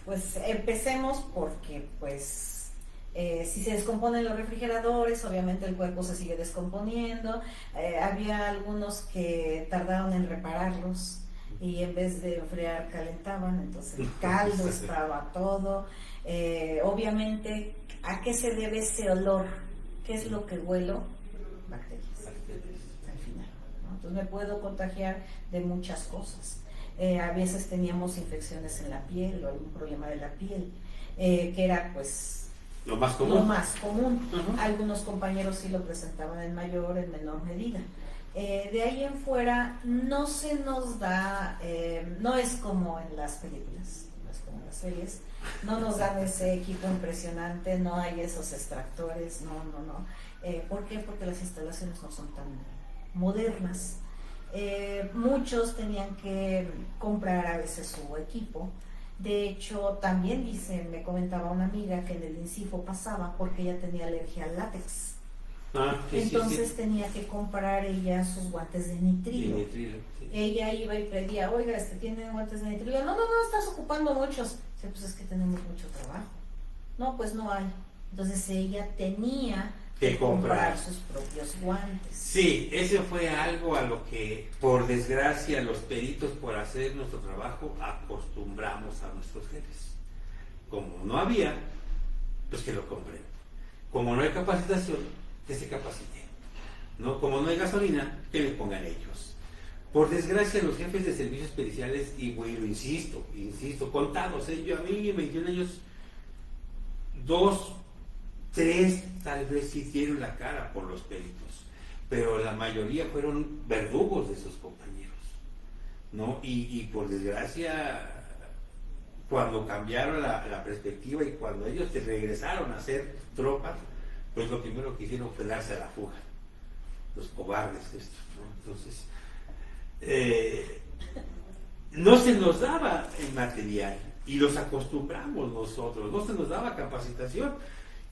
Pues empecemos porque si se descomponen los refrigeradores, obviamente el cuerpo se sigue descomponiendo. Había algunos que tardaron en repararlos y en vez de enfriar calentaban, entonces el caldo estaba todo. Obviamente, ¿a qué se debe ese olor? ¿Qué es lo que huelo? Bacterias. Al final, ¿no? Entonces me puedo contagiar de muchas cosas. A veces teníamos infecciones en la piel o algún problema de la piel, que era lo más común. Uh-huh. Algunos compañeros sí lo presentaban en mayor, en menor medida. De ahí en fuera no se nos da, no es como en las películas, no es como en las series, no nos dan ese equipo impresionante, no hay esos extractores, no. ¿Por qué? Porque las instalaciones no son tan modernas. Muchos tenían que comprar a veces su equipo. De hecho, también me comentaba una amiga que en el INCIFO pasaba porque ella tenía alergia al látex. Entonces tenía que comprar ella sus guantes de nitrilo. Ella iba y pedía, oiga, ¿tiene guantes de nitrilo? No, estás ocupando muchos. Dice, pues es que tenemos mucho trabajo. No, pues no hay. Entonces ella tenía que comprar sus propios guantes. Sí, eso fue algo a lo que, por desgracia, los peritos, por hacer nuestro trabajo, acostumbramos a nuestros jefes. Como no había, pues que lo compren. Como no hay capacitación, que se capaciten. ¿No? Como no hay gasolina, que le pongan ellos. Por desgracia, los jefes de servicios periciales, y bueno, insisto, contados, yo a mí en 21 años, 2, 3 tal vez sí dieron la cara por los peritos, pero la mayoría fueron verdugos de sus compañeros, ¿no? Y por desgracia, cuando cambiaron la perspectiva y cuando ellos te regresaron a ser tropas, pues lo primero que hicieron fue darse a la fuga, los cobardes estos, ¿no? Entonces, no se nos daba el material y los acostumbramos nosotros, no se nos daba capacitación.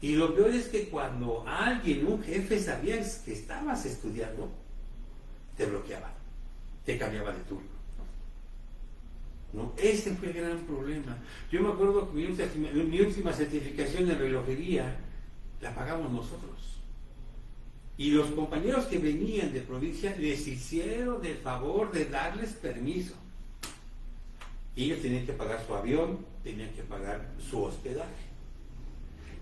Y lo peor es que cuando alguien, un jefe, sabía que estabas estudiando, te bloqueaba, te cambiaba de turno, ¿no? Ese fue el gran problema. Yo me acuerdo que mi última certificación en relojería la pagamos nosotros. Y los compañeros que venían de provincia les hicieron el favor de darles permiso. Y ellos tenían que pagar su avión, tenían que pagar su hospedaje.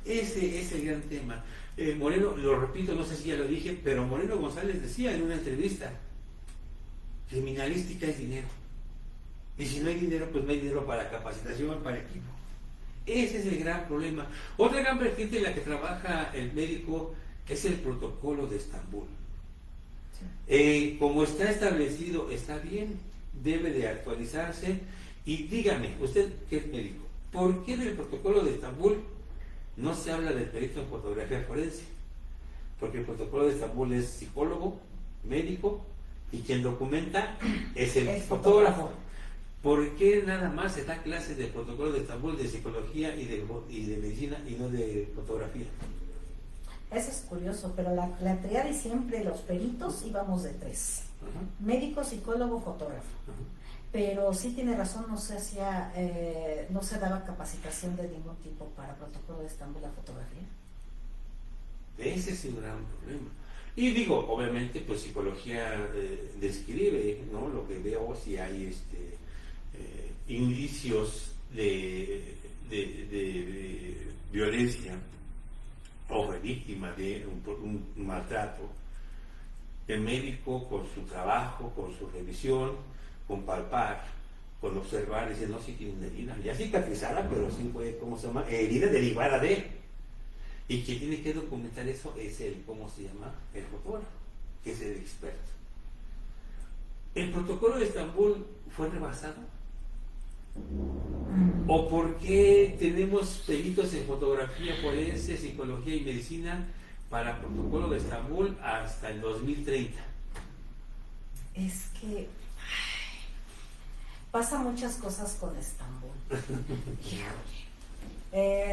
Ese es el gran tema. Moreno, lo repito, no sé si ya lo dije, pero Moreno González decía en una entrevista, criminalística es dinero. Y si no hay dinero, pues no hay dinero para capacitación, para equipo. Ese es el gran problema. Otra gran vertiente en la que trabaja el médico es el protocolo de Estambul. Sí. Como está establecido, está bien, debe de actualizarse. Y dígame, usted que es médico, ¿por qué del protocolo de Estambul no se habla del perito en fotografía forense? Porque el protocolo de Estambul es psicólogo, médico, y quien documenta es el fotógrafo. ¿Por qué nada más se da clases de protocolo de Estambul de psicología y de medicina y no de fotografía? Eso es curioso, pero la triada siempre los peritos íbamos de 3. Uh-huh. Médico, psicólogo, fotógrafo. Uh-huh. Pero sí tiene razón, no se hacía, no se daba capacitación de ningún tipo para protocolo de Estambul, la fotografía. Ese es un gran problema. Y digo, obviamente, pues psicología describe, ¿no? Lo que veo, si hay indicios de violencia o fue víctima de un maltrato. El médico, con su trabajo, con su revisión, con palpar, con observar, dice, no, sí tiene una herida, ya cicatrizada, pero sí fue, ¿cómo se llama? Herida derivada de. Y quien tiene que documentar eso es el, ¿cómo se llama? El fotógrafo, que es el experto. ¿El protocolo de Estambul fue rebasado? ¿O por qué tenemos peritos en fotografía forense, psicología y medicina para el protocolo de Estambul hasta el 2030? Es que pasa muchas cosas con Estambul.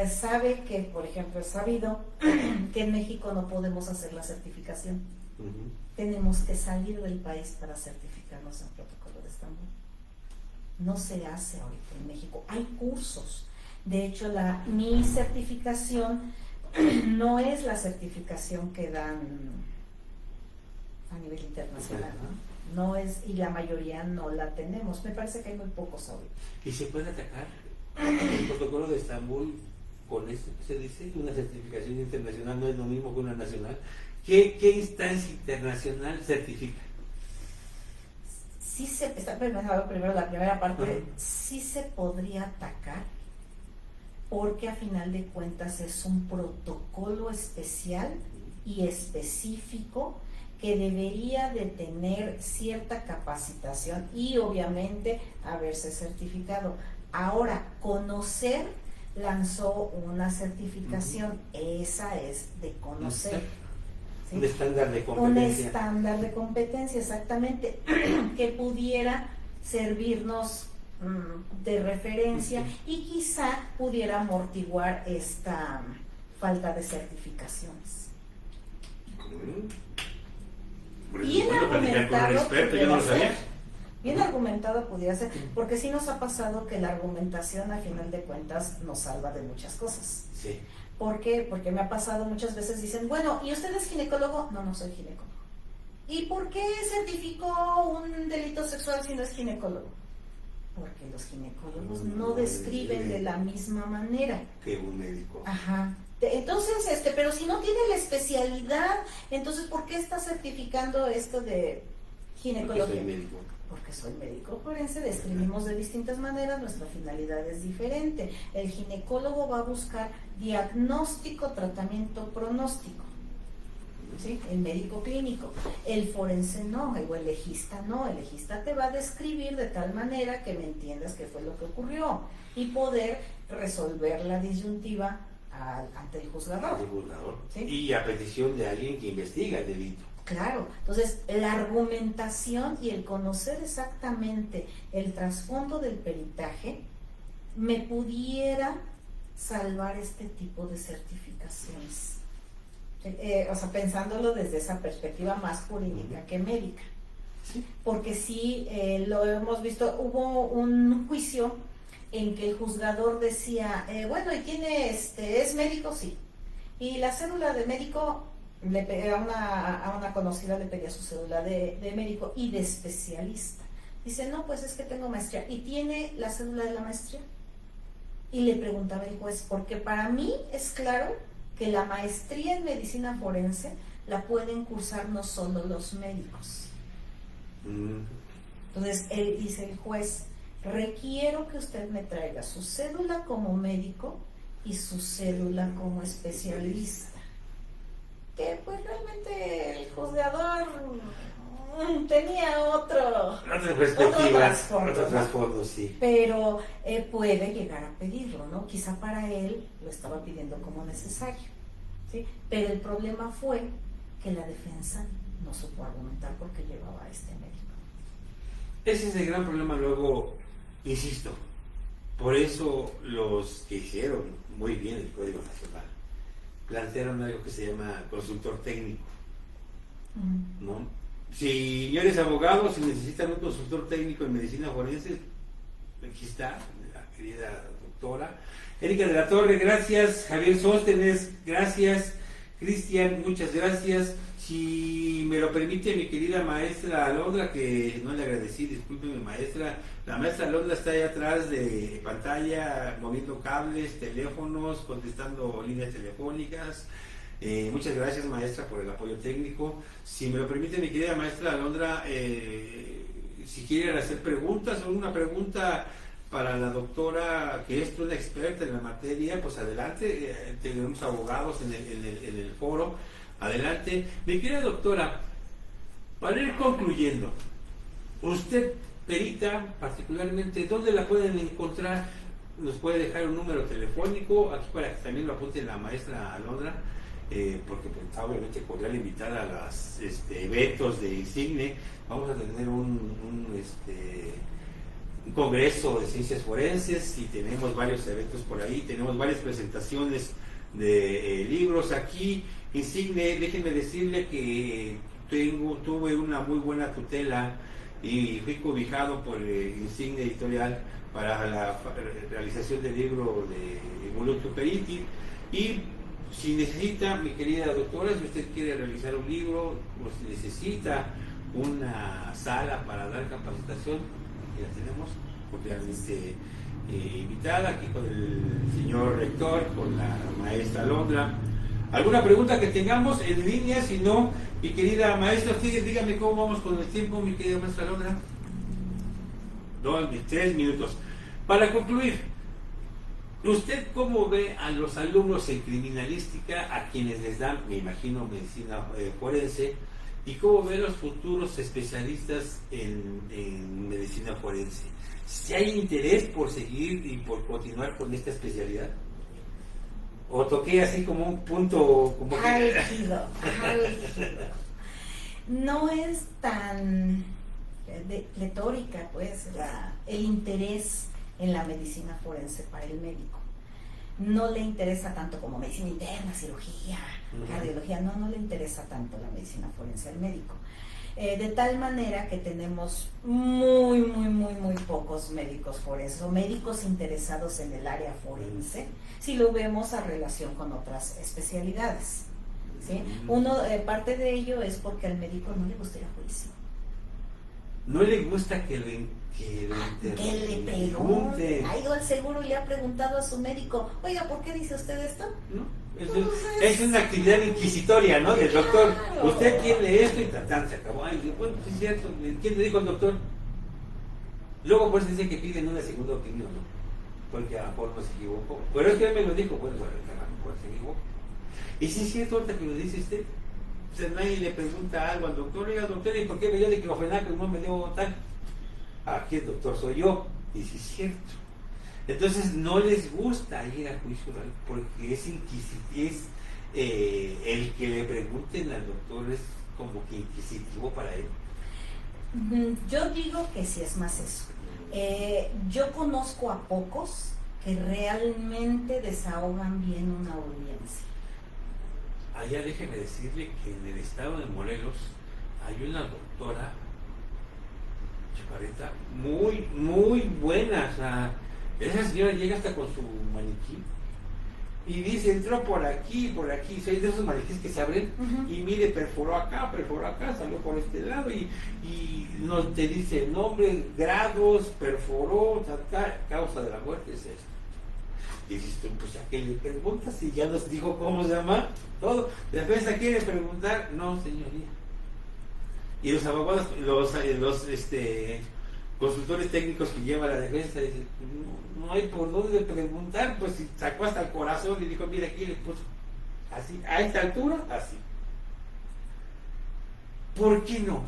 Sabe que, por ejemplo, es sabido que en México no podemos hacer la certificación. Uh-huh. Tenemos que salir del país para certificarnos en el protocolo de Estambul. No se hace ahorita en México. Hay cursos. De hecho, mi certificación no es la certificación que dan a nivel internacional, ¿no? No es, y la mayoría no la tenemos. Me parece que hay muy pocos ahorita. ¿Y se puede atacar el protocolo de Estambul con esto que se dice? Una certificación internacional no es lo mismo que una nacional. ¿Qué instancia internacional certifica? Sí primero la primera parte, uh-huh. Sí se podría atacar, porque a final de cuentas es un protocolo especial y específico que debería de tener cierta capacitación y obviamente haberse certificado. Ahora, Conocer lanzó una certificación, uh-huh. Esa es de conocer. ¿Sí? Un estándar de competencia. Un estándar de competencia, exactamente, que pudiera servirnos de referencia, uh-huh. Y quizá pudiera amortiguar esta falta de certificaciones. Uh-huh. Bien argumentado pudiera ser. Bien argumentado pudiera ser, porque sí nos ha pasado que la argumentación a final de cuentas nos salva de muchas cosas. Sí. ¿Por qué? Porque me ha pasado muchas veces, dicen, bueno, ¿y usted es ginecólogo? No, no soy ginecólogo. ¿Y por qué certificó un delito sexual si no es ginecólogo? Porque los ginecólogos no describen de la misma manera que un médico. Ajá. Entonces, pero si no tiene la especialidad, entonces ¿por qué está certificando esto de ginecología? Porque soy médico. Porque soy médico forense, describimos de distintas maneras, nuestra finalidad es diferente. El ginecólogo va a buscar diagnóstico, tratamiento, pronóstico. ¿Sí? El médico clínico. El forense no, o el legista no. El legista te va a describir de tal manera que me entiendas qué fue lo que ocurrió y poder resolver la disyuntiva ante el juzgador. ¿Sí? Y a petición de alguien que investiga el delito. Claro, entonces la argumentación y el conocer exactamente el trasfondo del peritaje me pudiera salvar este tipo de certificaciones. O sea, pensándolo desde esa perspectiva más jurídica que médica. Sí. Porque sí, lo hemos visto, hubo un juicio en que el juzgador decía, bueno, ¿y tiene, es médico? Sí. Y la cédula de médico, a una conocida le pedía su cédula de médico y de especialista. Dice, no, pues es que tengo maestría. ¿Y tiene la cédula de la maestría? Y le preguntaba el juez, porque para mí es claro que la maestría en medicina forense la pueden cursar no solo los médicos. Entonces, dice el juez, requiero que usted me traiga su cédula como médico y su cédula como especialista. Que pues realmente el juzgador tenía otras perspectivas, otro trasfondo, sí. Pero puede llegar a pedirlo, ¿no? Quizá para él lo estaba pidiendo como necesario, ¿sí? Pero el problema fue que la defensa no supo argumentar porque llevaba a este médico. Ese es el gran problema luego, insisto. Por eso los que hicieron muy bien el Código Nacional plantearon algo que se llama consultor técnico, ¿no? Si señores abogados, si necesitan un consultor técnico en medicina forense, aquí está la querida doctora Erika de la Torre, gracias. Javier Sóstenes, gracias. Cristian, muchas gracias. Si me lo permite mi querida maestra Alondra, que no le agradecí, discúlpeme maestra, la maestra Alondra está ahí atrás de pantalla, moviendo cables, teléfonos, contestando líneas telefónicas. Muchas gracias maestra por el apoyo técnico. Si me lo permite mi querida maestra Alondra, si quieren hacer preguntas o una pregunta para la doctora, que es una experta en la materia, pues adelante, tenemos abogados en el foro, adelante. Mi querida doctora, para ir concluyendo, usted, perita, particularmente, ¿dónde la pueden encontrar? Nos puede dejar un número telefónico, aquí para que también lo apunte la maestra Alondra, porque pues, obviamente cordial invitada a los eventos de Insigne. Vamos a tener un congreso de ciencias forenses y tenemos varios eventos por ahí, tenemos varias presentaciones de libros aquí. Insigne, déjenme decirle que tuve una muy buena tutela y fui cobijado por Insigne Editorial para la realización del libro de Voluntù Periti. Y si necesita, mi querida doctora, si usted quiere realizar un libro o si necesita una sala para dar capacitación, aquí la tenemos cordialmente invitada, aquí con el señor rector, con la maestra Alondra. ¿Alguna pregunta que tengamos en línea? Si no, mi querida maestra, dígame cómo vamos con el tiempo, mi querida maestra Alondra. 3 minutos. Para concluir, ¿usted cómo ve a los alumnos en criminalística, a quienes les dan, me imagino, medicina forense, y cómo ve a los futuros especialistas en medicina forense? ¿Si hay interés por seguir y por continuar con esta especialidad? ¿O toqué así como un punto como álgido? No es tan pletórica, pues, el interés en la medicina forense para el médico. No le interesa tanto como medicina interna, cirugía, cardiología, no le interesa tanto la medicina forense al médico. De tal manera que tenemos muy pocos médicos forenses o médicos interesados en el área forense, si lo vemos a relación con otras especialidades, ¿sí? Parte de ello es porque al médico no le gusta ir a juicio. No le gusta que le pregunte. Ha ido al seguro y le ha preguntado a su médico, oiga, ¿por qué dice usted esto? ¿No? Es una actividad inquisitoria, ¿no? Del doctor. Claro. Usted quiere esto y se acabó. Ay, bueno, es cierto. ¿Quién le dijo al doctor? Luego pues dice que piden una segunda opinión, ¿no? Porque a lo mejor no se equivocó. Pero es que él me lo dijo, bueno, a lo mejor se equivocó. Y si es cierto, ahorita que lo dice usted, o sea, nadie le pregunta algo al doctor, oiga, doctor, ¿y por qué me dio diclofenac y no me dio tal? Aquí el doctor soy yo. Y si es cierto. Entonces no les gusta ir a juicio porque es el que le pregunten al doctor es como que inquisitivo para él. Yo digo que sí es más eso. Yo conozco a pocos que realmente desahogan bien una audiencia. Allá déjeme decirle que en el estado de Morelos hay una doctora chaparrita muy buena, o sea, esa señora llega hasta con su maniquí y dice, entró por aquí, soy de esos maniquíes que se abren y mire, perforó acá, salió por este lado y no te dice nombre, grados, perforó, causa de la muerte es esto. Y dices tú, pues a qué le preguntas si ya nos dijo cómo se llama, todo. Defensa quiere preguntar, no señoría. Y los abogados, los consultores técnicos que lleva la defensa dicen, no hay por dónde preguntar, pues si sacó hasta el corazón y dijo, mira aquí le puso así, a esta altura, así. ¿Por qué no?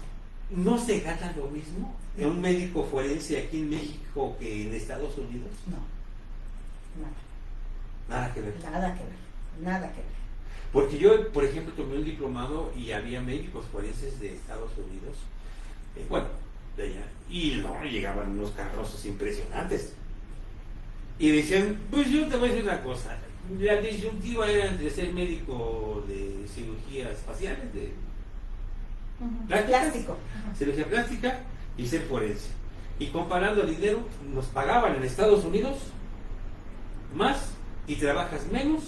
¿No se gana lo mismo en un médico forense aquí en México que en Estados Unidos? No, Nada que ver. Nada que ver. Porque yo, por ejemplo, tomé un diplomado y había médicos forenses de Estados Unidos, de allá, y no, llegaban unos carrozos impresionantes. Y decían, pues yo te voy a decir una cosa, la disyuntiva era entre ser médico de cirugías faciales, de plástico, cirugía plástica y ser forense. Y comparando el dinero, nos pagaban en Estados Unidos más y trabajas menos,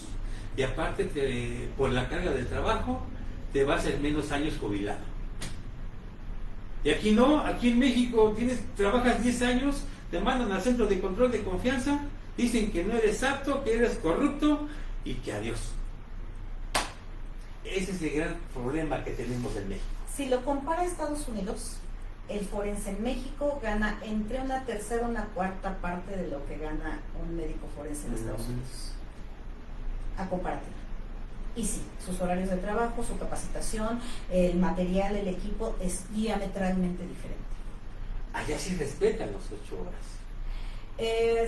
y aparte por la carga del trabajo te vas en menos años jubilado. Y aquí no, aquí en México trabajas 10 años, te mandan al centro de control de confianza, dicen que no eres apto, que eres corrupto y que adiós. Ese es el gran problema que tenemos en México. Si lo compara a Estados Unidos, el forense en México gana entre una tercera y una cuarta parte de lo que gana un médico forense en Estados Unidos. A comparativa. Y sí, sus horarios de trabajo, su capacitación, el material, el equipo es diametralmente diferente. Allá sí respetan las 8 horas.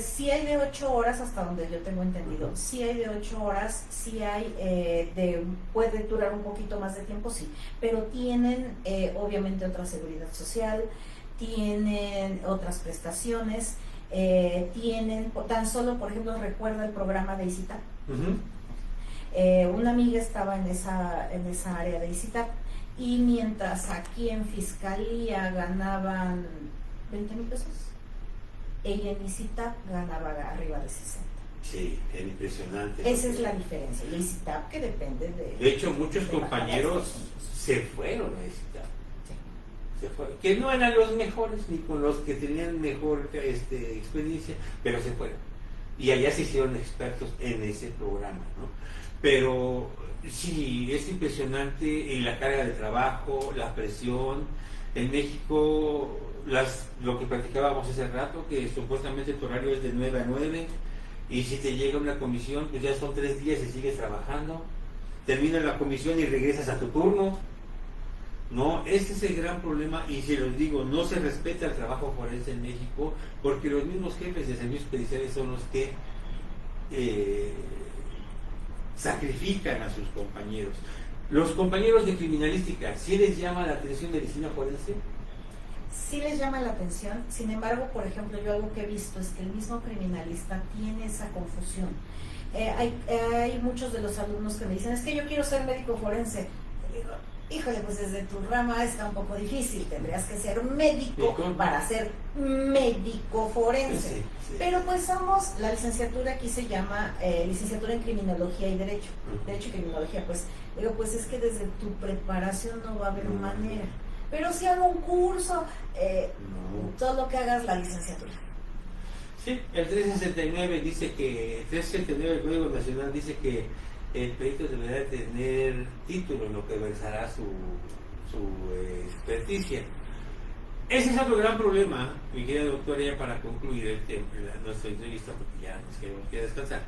Sí hay de 8 horas hasta donde yo tengo entendido. Sí hay de 8 horas, sí hay puede durar un poquito más de tiempo, sí. Pero tienen obviamente otra seguridad social, tienen otras prestaciones, tienen, tan solo por ejemplo recuerda el programa de ICITAP. Una amiga estaba en esa área de ICITAP y mientras aquí en Fiscalía ganaban 20,000 pesos, ella en ICITAP ganaba arriba de 60. Sí, es impresionante. Esa es la diferencia. Y ICITAP que depende de hecho, muchos compañeros se fueron a ICITAP. Sí. Se fueron. Que no eran los mejores ni con los que tenían mejor experiencia, pero se fueron. Y allá se hicieron expertos en ese programa, ¿no? Pero sí, es impresionante la carga de trabajo, la presión. En México, lo que practicábamos hace rato, que supuestamente tu horario es de 9 a 9, y si te llega una comisión, pues ya son 3 días y sigues trabajando. Termina la comisión y regresas a tu turno. No, ese es el gran problema, y se los digo, no se respeta el trabajo forense en México, porque los mismos jefes de servicios periciales son los que sacrifican a sus compañeros. Los compañeros de criminalística, ¿sí les llama la atención medicina forense? Sí les llama la atención, sin embargo, por ejemplo, yo algo que he visto es que el mismo criminalista tiene esa confusión. Hay muchos de los alumnos que me dicen, es que yo quiero ser médico forense. híjole, pues desde tu rama está un poco difícil, tendrías que ser médico para ser médico forense. Sí, sí. Pero pues somos, la licenciatura aquí se llama licenciatura en Criminología y Derecho. Derecho y Criminología, pues digo, pues es que desde tu preparación no va a haber manera. Pero si hago un curso, todo lo que hagas la licenciatura. Sí, el 369 dice que, 369 del Código Nacional dice que el perito deberá tener título en lo que versará su experticia. Ese es otro gran problema, mi querida doctora, ya para concluir nuestra entrevista, porque ya nos queremos que descansar.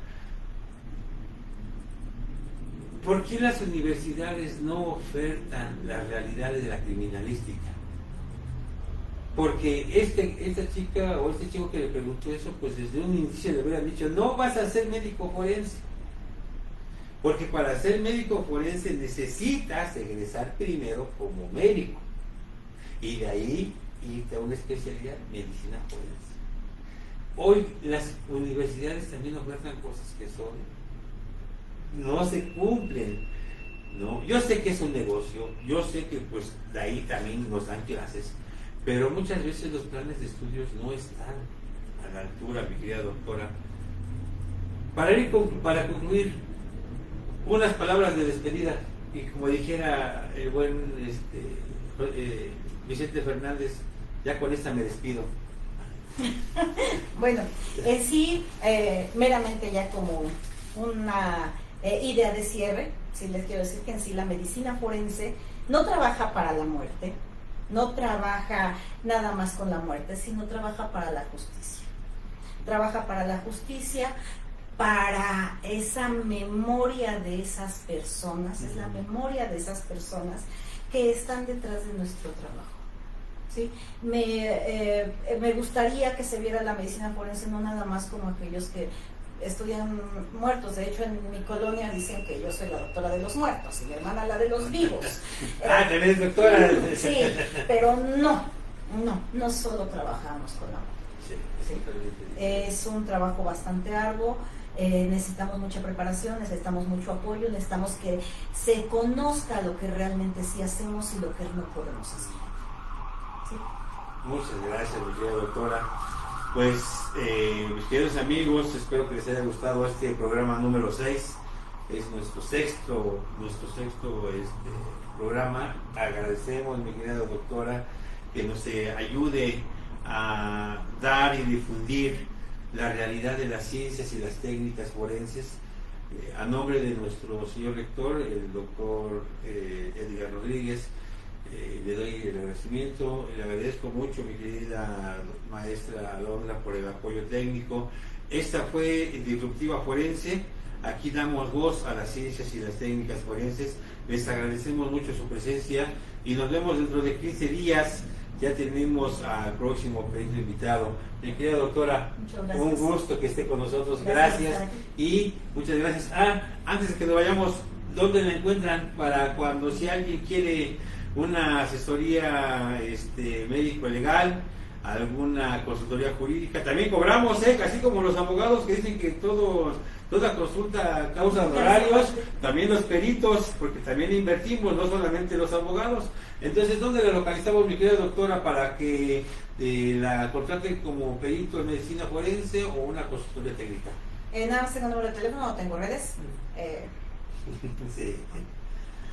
¿Por qué las universidades no ofertan las realidades de la criminalística? Porque esta chica o este chico que le preguntó eso, pues desde un inicio le hubieran dicho, no vas a ser médico forense. Porque para ser médico forense necesitas egresar primero como médico. Y de ahí irte a una especialidad, medicina forense. Hoy las universidades también ofertan cosas que no se cumplen, ¿no? Yo sé que es un negocio, yo sé que pues de ahí también nos dan clases, pero muchas veces los planes de estudios no están a la altura, mi querida doctora. Para concluir, unas palabras de despedida, y como dijera el buen Vicente Fernández, ya con esta me despido. Bueno, sí, meramente ya como una idea de cierre, sí les quiero decir que en sí la medicina forense no trabaja para la muerte, no trabaja nada más con la muerte, sino trabaja para la justicia. Trabaja para la justicia, para esa memoria de esas personas, es la memoria de esas personas que están detrás de nuestro trabajo. ¿Sí? Me gustaría que se viera la medicina forense no nada más como aquellos que estudian muertos. De hecho, en mi colonia dicen que yo soy la doctora de los muertos y mi hermana la de los vivos. ¿Tenés doctora? Sí, pero no solo trabajamos con la muerte. Sí. Es un trabajo bastante arduo. Necesitamos mucha preparación, necesitamos mucho apoyo, necesitamos que se conozca lo que realmente sí hacemos y lo que no podemos hacer. ¿Sí? Muchas gracias, mi querida doctora. Pues, mis queridos amigos, espero que les haya gustado este programa número 6. Es nuestro sexto programa. Agradecemos, mi querida doctora, que nos ayude a dar y difundir la realidad de las ciencias y las técnicas forenses. A nombre de nuestro señor rector, el doctor Edgar Rodríguez, le doy el agradecimiento, le agradezco mucho, mi querida maestra Alondra, por el apoyo técnico. Esta fue Disruptiva Forense. Aquí damos voz a las ciencias y las técnicas forenses. Les agradecemos mucho su presencia y nos vemos dentro de 15 días. Ya tenemos al próximo perito invitado. Mi querida doctora, un gusto que esté con nosotros. Gracias. Y muchas gracias. Antes de que nos vayamos, ¿dónde la encuentran para cuando si alguien quiere una asesoría médico legal, alguna consultoría jurídica? También cobramos, así como los abogados que dicen que toda consulta causa honorarios, también los peritos, porque también invertimos, no solamente los abogados. Entonces, ¿dónde la localizamos, mi querida doctora, para que la contraten como perito en medicina forense o una consultoría técnica? Nada más tengo número de teléfono, no tengo redes. Sí.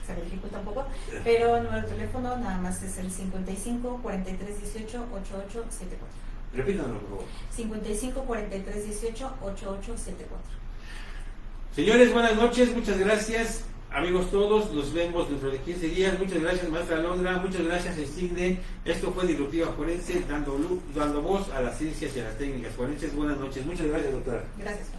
Se me dificulta un poco, pero el número de teléfono nada más es el 55 43 18 8874. Repítanlo, por favor. 55 43 18 8874. Señores, buenas noches, muchas gracias. Amigos todos, nos vemos dentro de 15 días. Muchas gracias, maestra Alondra, muchas gracias, Insigne. Esto fue Disruptiva Forense, dando voz a las ciencias y a las técnicas forenses. Buenas noches, muchas gracias, doctora. Gracias.